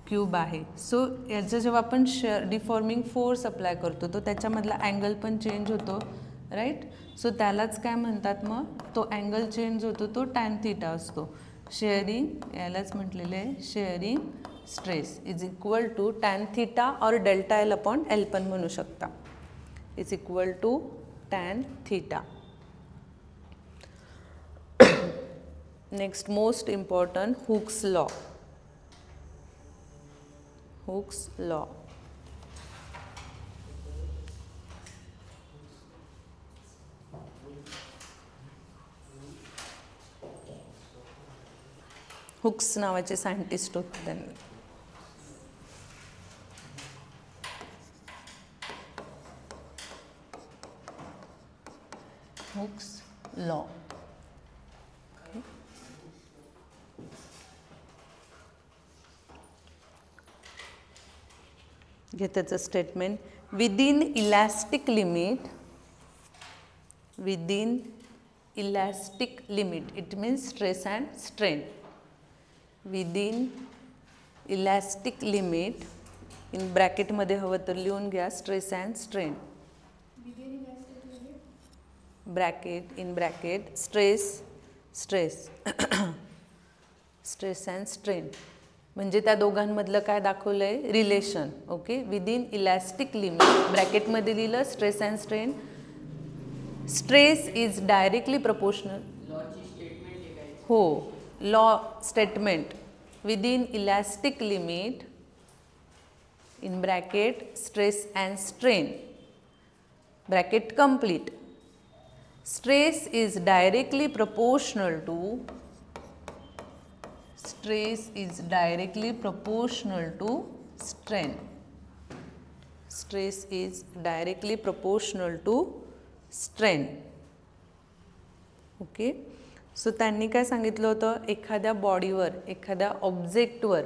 cube आहे. So याचं जेव्हा आपण deforming force apply करतो तो त्याच्यामधला अँगल पण चेंज होतो, राईट. सो त्यालाच काय म्हणतात, मग तो अँगल चेंज होतो तो टॅन थीटा असतो. शेअरिंग यालाच म्हटलेलं आहे shearing stress is equal to tan theta और डेल्टा एल अपॉन एल पण म्हणू शकता, is equal to tan theta. Next, most important, Hooke's law. Hooke's law. Hooke's नावाचे सायंटिस्ट होते त्यांनी. Hooke's law. घे त्याचं statement. Within elastic limit it means stress and strain. Within elastic limit, in ब्रॅकेटमध्ये हवं तर लिहून घ्या stress and strain. Bracket in bracket stress and strain म्हणजे त्या दोघांमधलं काय दाखवलं आहे, relation. Okay. Within elastic limit ब्रॅकेटमध्ये लिहिलं stress and strain. Stress is directly proportional. हो, law statement. Within elastic limit in bracket stress and strain bracket complete. Stress is directly proportional to strain. Stress is directly proportional to strain. Okay. So त्यांनी काय सांगितलं होतं, एखाद्या बॉडीवर एखाद्या ऑब्जेक्टवर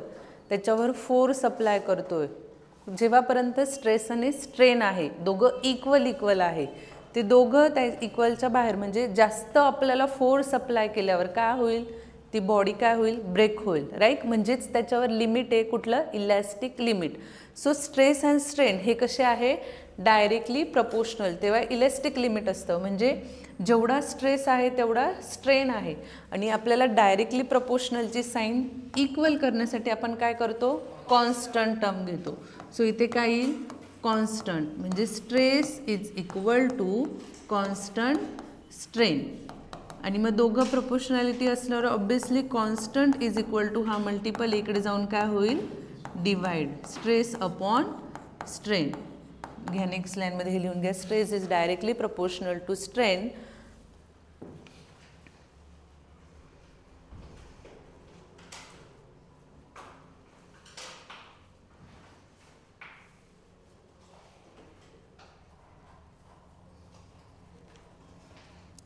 त्याच्यावर force apply करतोय जेव्हापर्यंत स्ट्रेस आणि स्ट्रेन आहे दोघं इक्वल आहे, ते दोघं त्या इक्वलच्या बाहेर म्हणजे जास्त आपल्याला फोर्स अप्लाय केल्यावर काय होईल, ती बॉडी काय होईल, ब्रेक होईल, राईट. म्हणजेच त्याच्यावर लिमिट आहे, कुठलं, elastic limit. So stress and strain हे कसे आहे, डायरेक्टली प्रपोर्शनल. तेव्हा इलॅस्टिक लिमिट असतं म्हणजे जेवढा स्ट्रेस आहे तेवढा स्ट्रेन आहे. आणि आपल्याला डायरेक्टली प्रपोर्शनलची साईन इक्वल करण्यासाठी आपण काय करतो, कॉन्स्टंट टर्म घेतो. सो इथे काय येईल, कॉन्स्टंट म्हणजे stress is equal to constant strain. आणि मग दोघं प्रपोर्शनॅलिटी असल्यावर obviously constant is equal to हा मल्टिपल इकडे जाऊन काय होईल, डिवाइड स्ट्रेस अपॉन स्ट्रेन. घ्या नेक्स्ट लाईनमध्ये हे लिहून घ्या. Stress is directly proportional to strain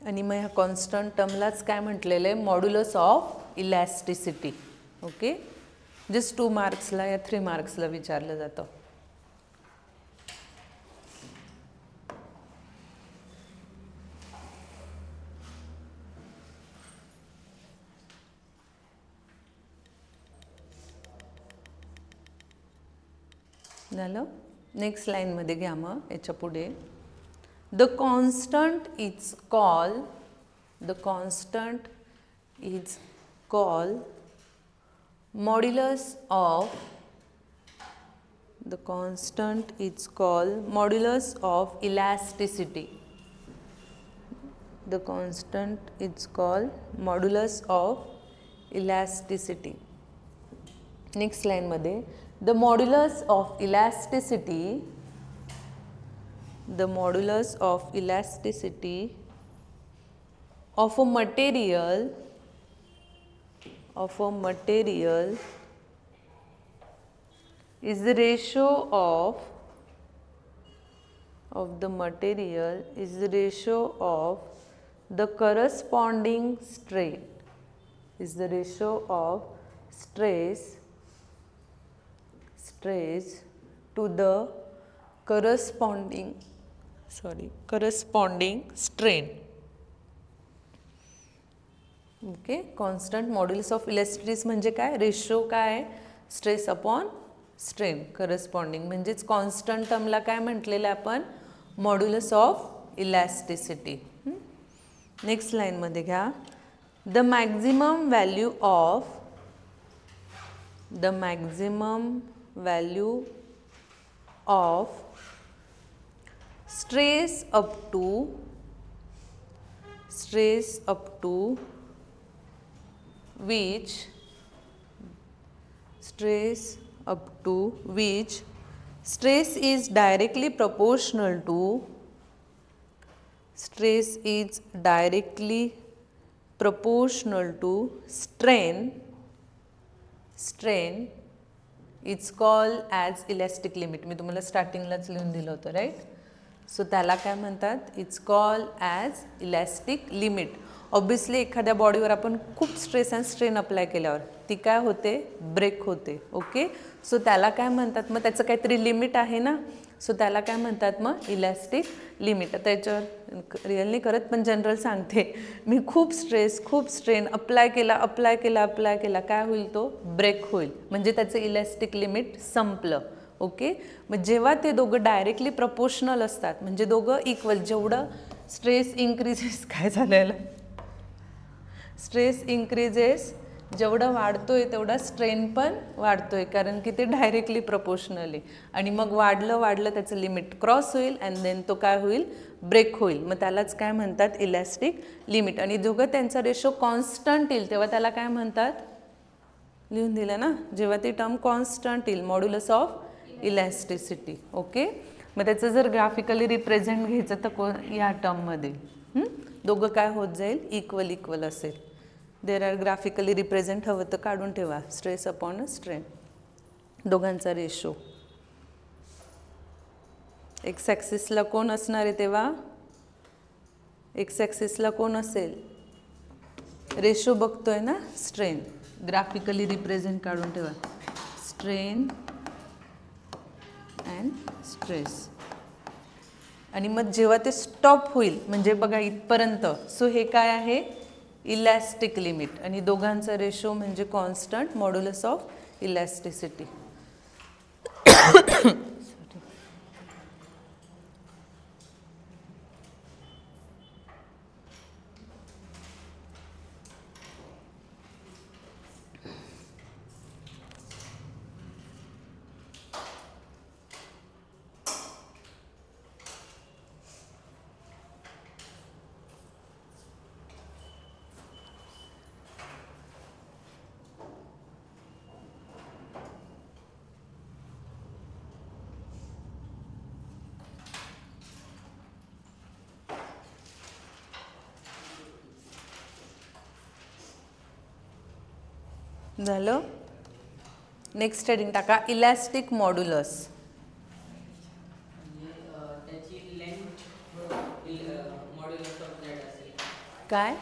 आणि मग ह्या कॉन्स्टंट टर्मलाच काय म्हटलेलं आहे, modulus of elasticity. Okay. Just 2 मार्क्सला या 3 मार्क्सला विचारलं जातं. झालं. नेक्स्ट लाईनमध्ये घ्या मग याच्या पुढे. The constant is called modulus of elasticity. the constant is called modulus of elasticity. Next line मध्ये the modulus of elasticity, the modulus of elasticity of a material is the ratio of the material is the ratio of the corresponding strain, is the ratio of stress to the corresponding strain. Okay, constant modulus of elasticity म्हणजे काय, ratio काय, stress upon strain corresponding, म्हणजेच constant टर्मला काय म्हटलेलं आपण, modulus of elasticity. Next लाईनमध्ये घ्या, the maximum value of stress up to which stress is directly proportional to strain it's called as elastic limit. मी तुम्हाला स्टार्टिंगलाच लिहून दिलं होतं, राईट. सो त्याला काय म्हणतात, it's called as elastic limit. Obviously एखाद्या बॉडीवर आपण खूप स्ट्रेस अँड स्ट्रेन अप्लाय केल्यावर ती काय होते, ब्रेक होते. ओके, सो त्याला काय म्हणतात, मग त्याचं काहीतरी लिमिट आहे ना, सो त्याला काय म्हणतात मग, इलॅस्टिक लिमिट. आता याच्यावर रिअल नाही करत, पण जनरल सांगते, मी खूप स्ट्रेस खूप स्ट्रेन अप्लाय केला काय होईल, तो ब्रेक होईल, म्हणजे त्याचं इलॅस्टिक लिमिट संपलं. ओके, मग जेव्हा ते दोघं डायरेक्टली प्रपोर्शनल असतात, म्हणजे दोघं इक्वल, जेवढं स्ट्रेस इन्क्रीजेस काय झालेलं, स्ट्रेस इन्क्रीजेस, जेवढं वाढतोय तेवढा स्ट्रेन पण वाढतोय, कारण की ते डायरेक्टली प्रपोर्शनल आहे. आणि मग वाढलं त्याचं लिमिट क्रॉस होईल अँड देन तो काय होईल, ब्रेक होईल. मग त्यालाच काय म्हणतात, इलॅस्टिक लिमिट. आणि दोघं त्यांचा रेशो कॉन्स्टंट येईल तेव्हा त्याला काय म्हणतात, लिहून दिलं ना, जेव्हा ती टर्म कॉन्स्टंट येईल, मॉड्युलस ऑफ इलॅस्टिसिटी. ओके, मग त्याचं जर ग्राफिकली रिप्रेझेंट घ्यायचं तर या टर्ममध्ये दोघं काय होत जाईल, इक्वल असेल. देर आर ग्राफिकली रिप्रेझेंट हवं तर काढून ठेवा, स्ट्रेस अपॉन स्ट्रेन, दोघांचा रेशो. एक्स ॲक्सिसला कोण असणार आहे, तेव्हा एक्स ॲक्सिसला कोण असेल, रेशो बघतोय ना, स्ट्रेन. ग्राफिकली रिप्रेझेंट काढून ठेवा, स्ट्रेन अँड स्ट्रेस. आणि मग जेव्हा ते स्टॉप होईल, म्हणजे बघा इथपर्यंत, सो हे काय आहे, इलॅस्टिक लिमिट. आणि दोघांचा रेशो म्हणजे कॉन्स्टंट, मॉड्युलस ऑफ इलॅस्टिसिटी. झालं. नेक्स्ट हेडिंग टाका, इलॅस्टिक मॉड्युलस. काय,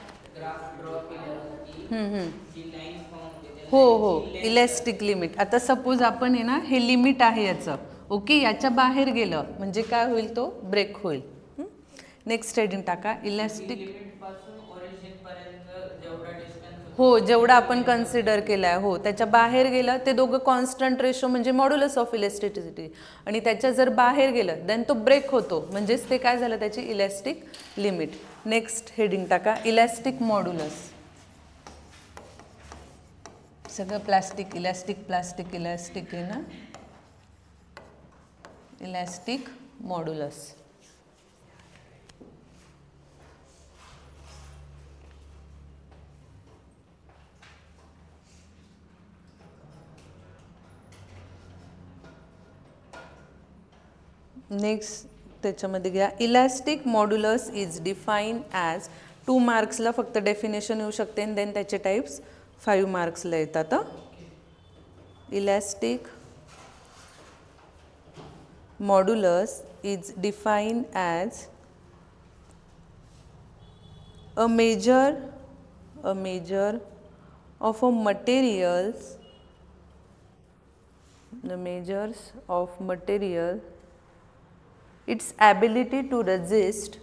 हो, इलॅस्टिक लिमिट. आता सपोज आपण आहे ना, हे लिमिट आहे याचं, ओके, याच्या बाहेर गेलं म्हणजे काय होईल, तो ब्रेक होईल. नेक्स्ट हेडिंग टाका, इलॅस्टिक. हो, जेवढा आपण कन्सिडर केलं आहे, हो, त्याच्या बाहेर गेलं ते दोघं कॉन्स्टंट रेशो म्हणजे मॉड्युलस ऑफ इलॅस्टिसिटी. आणि त्याच्या जर बाहेर गेलं देन तो ब्रेक होतो, म्हणजेच ते काय झालं, त्याची इलॅस्टिक लिमिट. नेक्स्ट हेडिंग टाका, इलॅस्टिक मॉड्युलस. सगळं प्लास्टिक, इलॅस्टिक आहे ना, इलॅस्टिक मॉड्युलस. नेक्स्ट त्याच्यामध्ये घ्या, elastic modulus is define as 2 मार्क्सला फक्त डेफिनेशन येऊ शकते आणि देन त्याचे टाईप्स 5 मार्क्सला येतात. Elastic modulus is defined as a measure of a materials, the measures of material, its ability to resist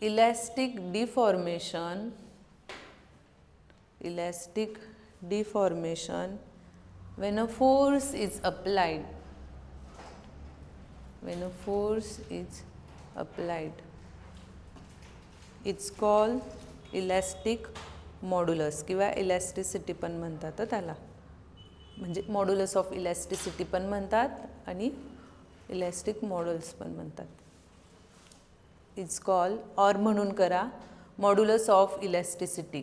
elastic deformation when a force is applied. It's called elastic modulus किंवा elasticity पण म्हणतात त्याला, म्हणजे modulus of elasticity पण म्हणतात आणि elastic modulus पण म्हणतात. इट्स कॉल्ड, ऑर म्हणून करा, modulus of elasticity.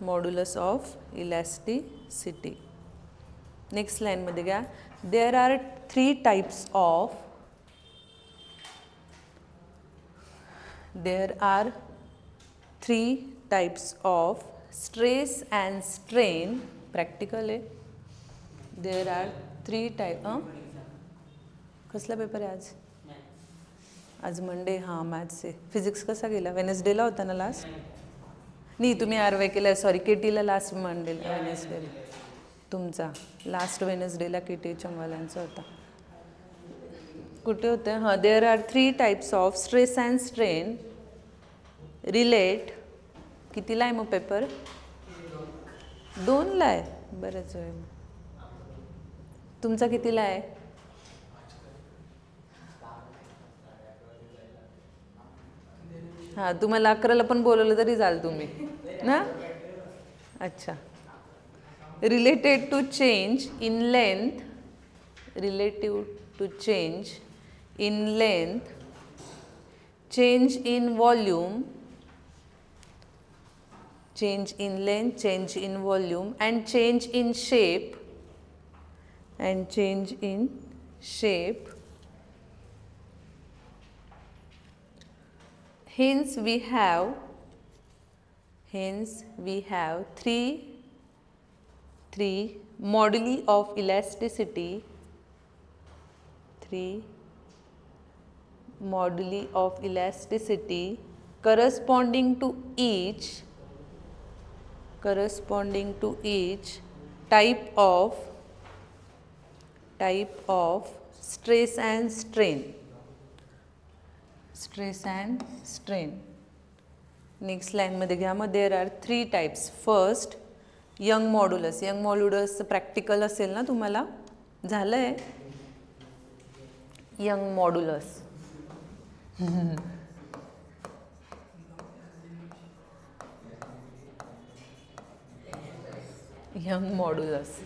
Modulus of elasticity. Next लाईनमध्ये घ्या, there are 3 types of stress and strain. Practical आहे. There are 3 type. कसला पेपर आहे आज? आज मंडे. हां, मॅथ्स आहे. फिजिक्स कसा गेला? वेनसडेला होता ना लास्ट? नाही, तुम्ही आरवाय केला, सॉरी केटीला लास्ट मंडेला, वेनसडेला. तुमचा लास्ट वेनसडेला केटी चंवाल्यांचा होता. कुठे होतं? हां, there are 3 types of stress and strain relate. कितीला आहे मग पेपर? 2ला आहे. बरंच वेळ. तुमचा कितीला आहे? हां, तुम्हाला 11ला पण बोलवलं तरी जाल तुम्ही ना. अच्छा. Related to change in length, change in volume, and change in shape, hence we have 3 moduli of elasticity, corresponding to each type of stress and strain. Next लाईनमध्ये घ्या, मग there are 3 types. First, Young modulus practical असेल ना तुम्हाला, झालं आहे. Young modulus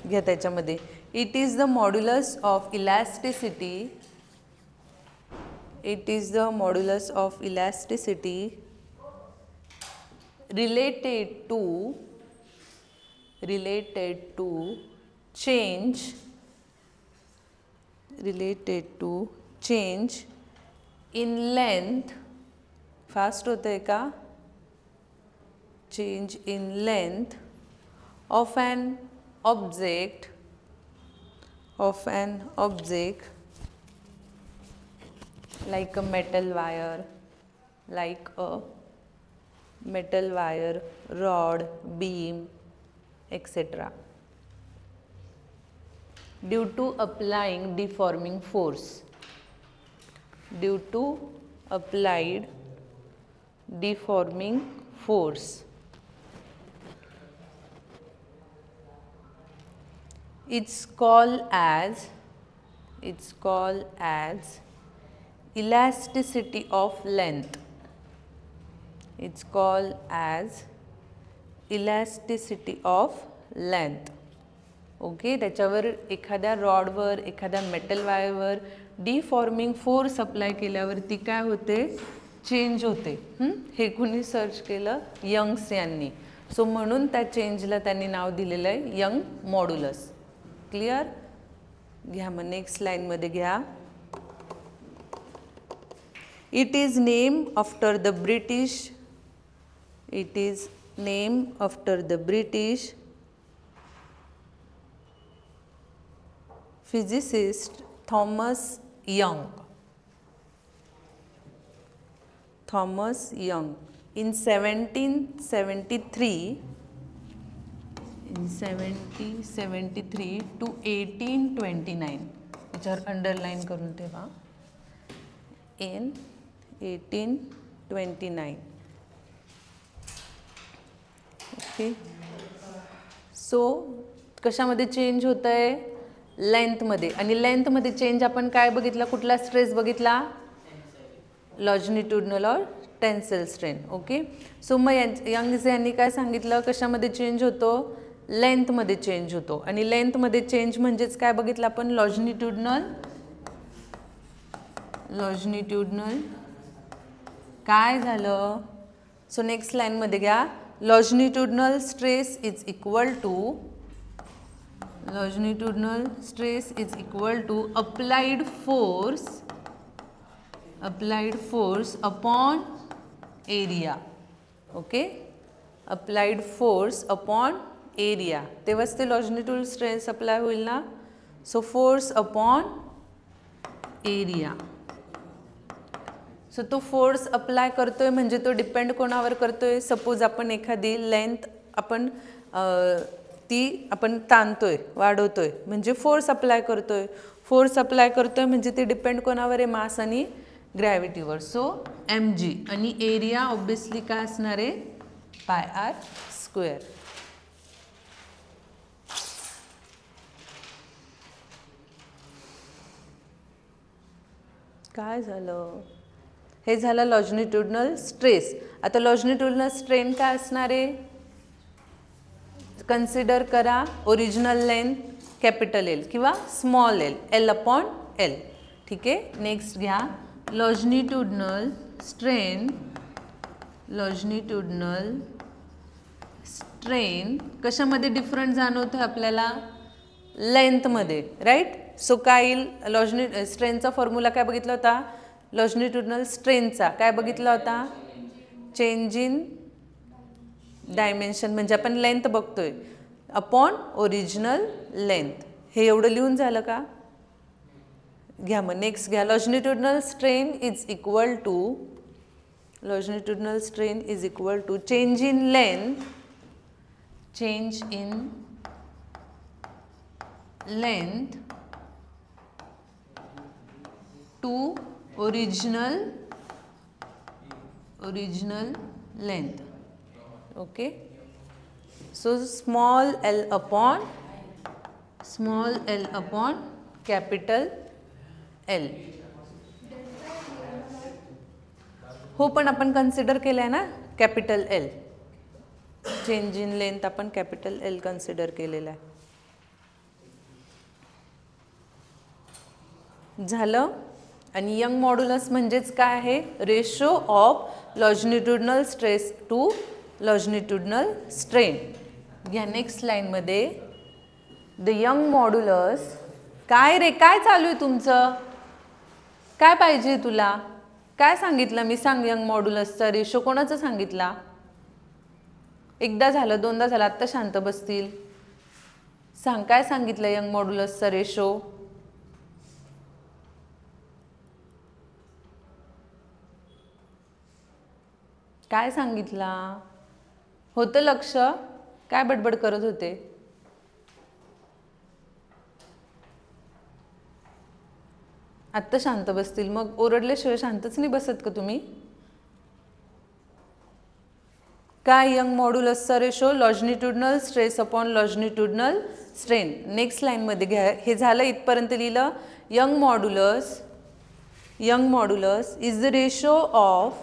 घ्या. त्याच्यामध्ये it is the modulus of elasticity, related to change in length. Fast होतंय का? change in length of an object like a metal wire, rod, beam, etc. due to applying deforming force. It's called as elasticity of length. Okay. त्याच्यावर एखाद्या रॉडवर, एखाद्या metal वायरवर deforming force apply केल्यावरती काय होते? Change होते. हे कुणी सर्च केलं? यंग्स यांनी. सो म्हणून त्या चेंजला त्यांनी नाव दिलेलं आहे यंग मॉड्युलस. क्लिअर? घ्या मग नेक्स्ट लाईनमध्ये घ्या. It is name after the British. It is name after the British physicist Thomas Young. Thomas Young in 1773 to 1829. याच्यावर अंडरलाईन करून ठेवा. in 1829. ओके. सो कशामध्ये चेंज होत आहे? लेंथमध्ये. आणि लेंथमध्ये चेंज आपण काय बघितला? कुठला स्ट्रेस बघितला? लॉजिट्युडनल और टेन्साइल स्ट्रेन. ओके. सो मग यंग्स यांनी काय सांगितलं? कशामध्ये चेंज होतो? लेंथमध्ये चेंज होतो. आणि लेंथमध्ये चेंज म्हणजेच काय बघितलं आपण? लॉजिट्युडनल काय झालं? सो नेक्स्ट लाईनमध्ये घ्या. Longitudinal stress is equal to longitudinal stress is equal to applied force upon area. Okay, applied force upon area. तेव्हाच ते longitudinal stress अप्लाय होईल ना. So force upon area. So तो फोर्स अप्लाय करतोय म्हणजे तो डिपेंड कोणावर करतोय? सपोज आपण एखादी लेंथ आपण ती आपण ताणतोय, वाढवतोय म्हणजे फोर्स अप्लाय करतोय. फोर्स अप्लाय करतोय म्हणजे ते डिपेंड कोणावर आहे? मास आणि ग्रॅव्हिटीवर. So mg. आणि एरिया ऑब्विसली काय असणार आहे? पाय आर स्क्वेअर. काय झालं? हे झालं लॉजिट्युडनल स्ट्रेस. आता लॉजिट्युडनल स्ट्रेन काय असणार आहे? कन्सिडर करा ओरिजिनल लेंथ कॅपिटल एल किंवा small L, L upon L. ठीक आहे. नेक्स्ट घ्या. लॉजिट्युडनल स्ट्रेन कशामध्ये डिफरंट जाणवतं आपल्याला? लेंथमध्ये. राईट. सो काय येईल? स्ट्रेनचा फॉर्म्युला काय बघितला होता? लॉजिट्युडनल स्ट्रेनचा काय बघितला होता? चेंज इन डायमेन्शन म्हणजे आपण लेंथ बघतोय अपॉन ओरिजिनल लेंथ. हे एवढं लिहून झालं का? घ्या मग नेक्स्ट घ्या. Longitudinal strain is equal to change in length to original length. Okay. So small L upon capital L. हो पण आपण कन्सिडर केलं आहे ना capital L. Change in length आपण कॅपिटल एल कन्सिडर केलेलं आहे. झालं. आणि यंग मॉड्युलस म्हणजेच काय आहे? Ratio of longitudinal stress to longitudinal strain. घ्या नेक्स्ट लाईनमध्ये. The Young modulus. काय रे, काय चालू आहे तुमचं? काय पाहिजे तुला? काय सांगितलं मी? सांग. यंग मॉड्युलसचा रेशो कोणाचा सांगितला? एकदा झालं, दोनदा झालं, आत्ता शांत बसतील. सांग काय सांगितलं यंग मॉड्युलसचा रेशो? काय सांगितला? होतं लक्ष? काय बडबड करत होते? आत्ता शांत बसतील. मग ओरडल्याशिवाय शांतच नाही बसत का तुम्ही? काय यंग मॉड्युलसचा रेशो? Longitudinal stress upon longitudinal strain. Next लाईनमध्ये घ्या. हे झालं, इथपर्यंत लिहिलं. Young modulus is the ratio of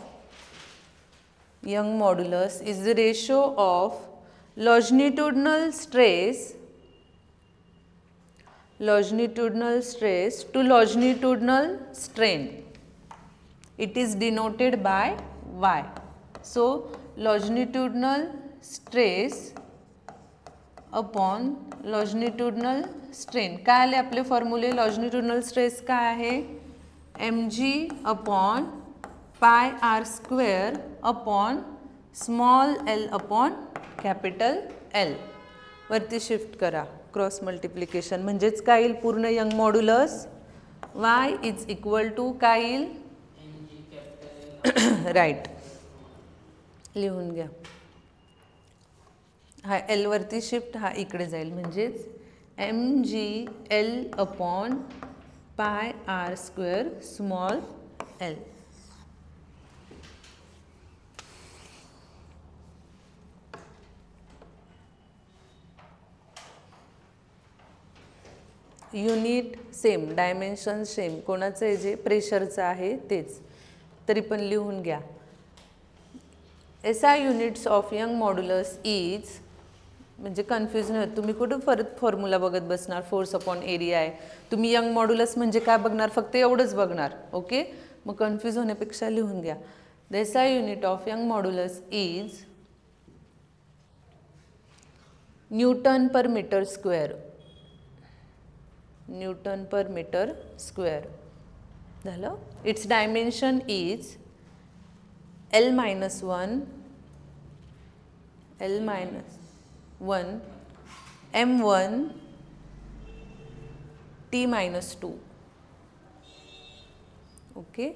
longitudinal stress to longitudinal strain. it is denoted by y. So longitudinal stress upon longitudinal strain. काय आले आपले फॉर्म्युले? longitudinal stress काय आहे? mg upon pi r square upon small l upon capital L. वरती shift करा, cross multiplication म्हणजेच काय येईल? पूर्ण Young modulus y is equal to काय येईल? राईट, लिहून घ्या. हा एल वरती शिफ्ट, हा इकडे जाईल म्हणजेच mg l upon pi r square small l. Unit same, dimension same. कोणाचं आहे? जे प्रेशरचं आहे तेच, तरी पण लिहून घ्या. SI units of Young modulus is, म्हणजे कन्फ्युजन होत. तुम्ही कुठं परत फॉर्म्युला बघत बसणार? फोर्स अपॉन एरिया आहे. तुम्ही यंग मॉड्युलस म्हणजे काय बघणार? फक्त एवढंच बघणार. ओके, मग कन्फ्यूज होण्यापेक्षा लिहून घ्या. The SI unit of Young modulus is newton per metre square. Newton per metre square झालं. Its dimension is L minus 1 M1 T minus 2. Okay,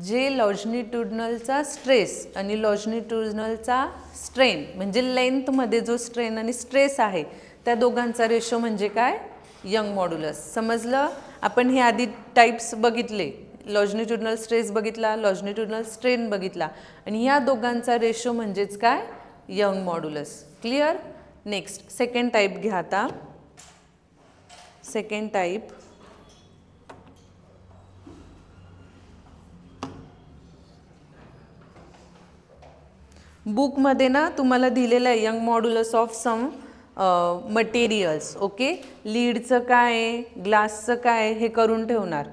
जे लॉन्जिट्युडनलचा स्ट्रेस आणि लॉन्जिट्युडनलचा स्ट्रेन म्हणजे लेंथमध्ये जो स्ट्रेन आणि स्ट्रेस आहे त्या दोघांचा रेशो म्हणजे काय? Young modulus. समजलं? आपण हे आधी टाइप्स बघितले. लॉन्जिट्युडनल स्ट्रेस बघितला, लॉन्जिट्युडनल स्ट्रेन बघितला, आणि या दोघांचा रेशो म्हणजेच काय? Young modulus. Clear? Next second type घ्या आता. सेकंड टाइप बुकमध्ये ना तुम्हाला दिलेलं आहे Young modulus of some materials. Okay, लीडचं काय आहे, ग्लासचं काय आहे हे करून ठेवणार.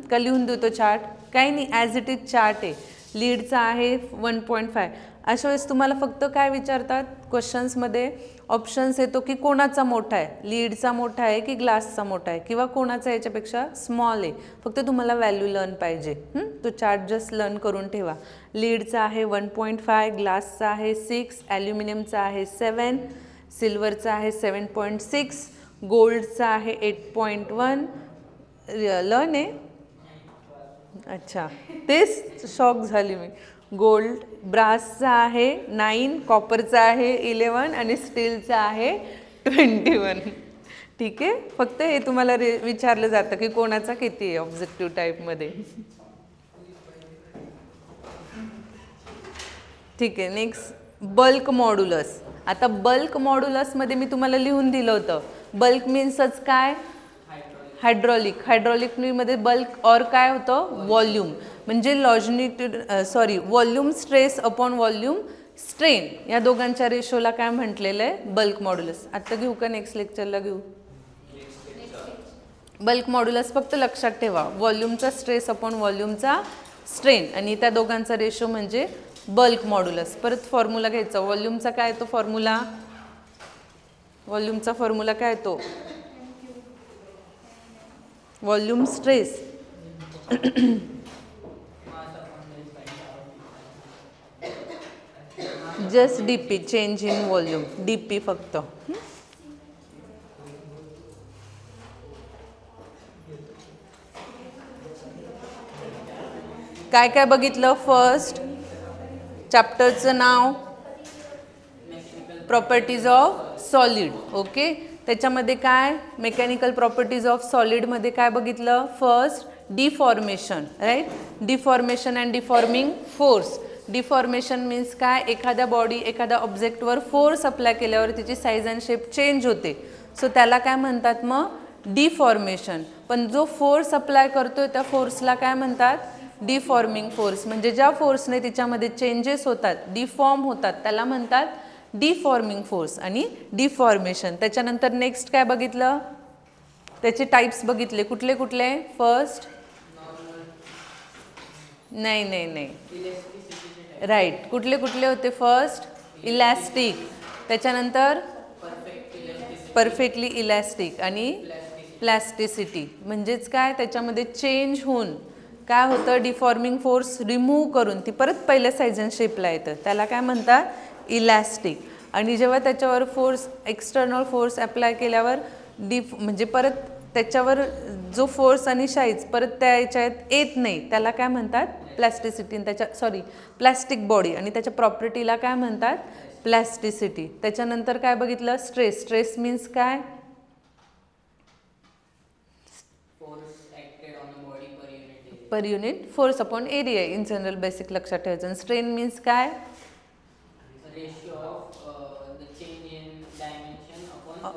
का लिहून देतो चार्ट? काही नाही, ॲज इट इज चार्ट आहे. लीडचा आहे 1.5. अशा वेळेस तुम्हाला फक्त काय विचारतात क्वेश्चन्समध्ये? ऑप्शन्स येतो की कोणाचा मोठा आहे, लीडचा मोठा आहे की ग्लासचा मोठा आहे, किंवा कोणाचा याच्यापेक्षा स्मॉल आहे. फक्त तुम्हाला व्हॅल्यू लर्न पाहिजे. तो चार्ट जस्ट लर्न करून ठेवा. लीडचा आहे 1.5, ग्लासचा आहे 6, ॲल्युमिनियमचा आहे 7, सिल्वरचा आहे 7.6, गोल्डचा आहे 8.1. लर्न आहे. अच्छा, तेच शॉक झाली मी. गोल्ड, ब्रासचा आहे 9, कॉपरचा आहे 11 आणि स्टीलचा आहे 21. ठीक आहे, फक्त हे तुम्हाला विचारलं जातं की कोणाचा किती आहे ऑब्जेक्टिव्ह टाईपमध्ये. ठीक आहे, नेक्स्ट बल्क मॉड्युलस. आता बल्क मॉड्युलसमध्ये मी तुम्हाला लिहून दिलं होतं. बल्क मीन्सच काय? हायड्रॉलिक. हायड्रॉलिकमध्ये बल्क और काय होतं? व्हॉल्यूम. म्हणजे volume stress upon volume strain या दोघांच्या रेशोला काय म्हटलेलं आहे? Bulk modulus. आता घेऊ का नेक्स्ट लेक्चरला घेऊ? बल्क मॉड्युलस फक्त लक्षात ठेवा, व्हॉल्यूमचा स्ट्रेस अपॉन व्हॉल्यूमचा स्ट्रेन आणि त्या दोघांचा रेशो म्हणजे बल्क मॉड्युलस. परत फॉर्म्युला घ्यायचा. व्हॉल्यूमचा काय तो फॉर्म्युला? व्हॉल्यूमचा फॉर्म्युला काय तो? Volume stress just DP, change in volume, DP फक्त. काय काय बघितलं? फर्स्ट चॅप्टरचं नाव प्रॉपर्टीज ऑफ सॉलिड. ओके, त्याच्यामध्ये काय मेकॅनिकल प्रॉपर्टीज ऑफ सॉलिडमध्ये काय बघितलं? First deformation, right? Deformation and deforming force. Deformation means काय? एखाद्या बॉडी, एखाद्या ऑब्जेक्टवर फोर्स अप्लाय केल्यावर तिची साईज अँड शेप चेंज होते. सो त्याला काय म्हणतात? मग डिफॉर्मेशन. पण जो फोर्स अप्लाय करतोय त्या फोर्सला काय म्हणतात? Deforming force. म्हणजे ज्या फोर्सने तिच्यामध्ये चेंजेस होतात, डिफॉर्म होतात, त्याला म्हणतात डिफॉर्मिंग फोर्स आणि डिफॉर्मेशन. त्याच्यानंतर नेक्स्ट काय बघितलं? त्याचे टाइप्स बघितले. कुठले कुठले? फर्स्ट नाही नाही नाही, राईट. कुठले कुठले होते? फर्स्ट इलॅस्टिक, त्याच्यानंतर परफेक्टली इलॅस्टिक आणि प्लॅस्टिसिटी. म्हणजेच काय, त्याच्यामध्ये चेंज होऊन काय होतं, डिफॉर्मिंग फोर्स रिमूव्ह करून ती परत पहिल्या साईज अँड शेपला येतं, त्याला काय म्हणतात? इलॅस्टिक. आणि जेव्हा त्याच्यावर फोर्स, एक्सटर्नल फोर्स अप्लाय केल्यावर म्हणजे परत त्याच्यावर जो फोर्स आणि साईज परत त्या याच्यात येत नाही, त्याला काय म्हणतात? प्लॅस्टिसिटी. त्याच्या प्लॅस्टिक बॉडी आणि त्याच्या प्रॉपर्टीला काय म्हणतात? प्लॅस्टिसिटी. त्याच्यानंतर काय बघितलं? स्ट्रेस. स्ट्रेस मीन्स काय? Per unit force upon area in general basic लक्षात ठेवायचं. स्ट्रेन मीन्स काय?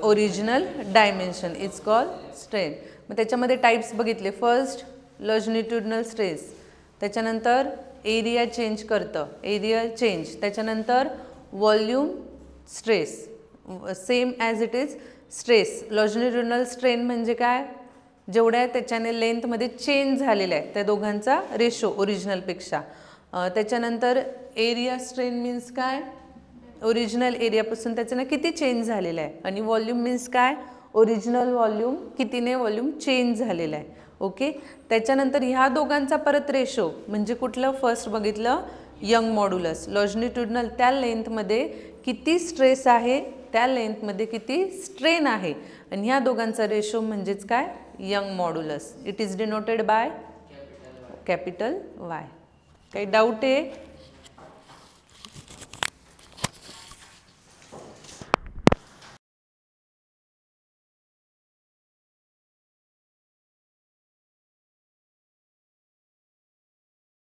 Original dimension is called strain. मग त्याच्यामध्ये टाईप्स बघितले. फर्स्ट लॉन्जिट्युडिनल स्ट्रेस, त्याच्यानंतर एरिया चेंज करतं, एरिया चेंज. त्याच्यानंतर volume stress, same as it is stress. Longitudinal strain म्हणजे काय? जेवढ्या त्याच्याने लेंथमध्ये चेंज झालेला आहे त्या दोघांचा रेशो ओरिजिनलपेक्षा. त्याच्यानंतर एरिया स्ट्रेन मीन्स काय? ओरिजिनल एरियापासून त्याच्यानं किती चेंज झालेलं आहे. आणि वॉल्यूम मीन्स काय? ओरिजिनल वॉल्यूम कितीने वॉल्यूम चेंज झालेलं आहे. ओके. त्याच्यानंतर ह्या दोघांचा परत रेशो म्हणजे कुठलं? फर्स्ट बघितलं यंग मॉड्युलस. लॉन्जिट्युडिनल त्या लेंथमध्ये किती स्ट्रेस आहे, त्या लेंथमध्ये किती स्ट्रेन आहे, आणि ह्या दोघांचा रेशो म्हणजेच काय? Young modulus. It is denoted by capital Y. काही डाऊट आहे?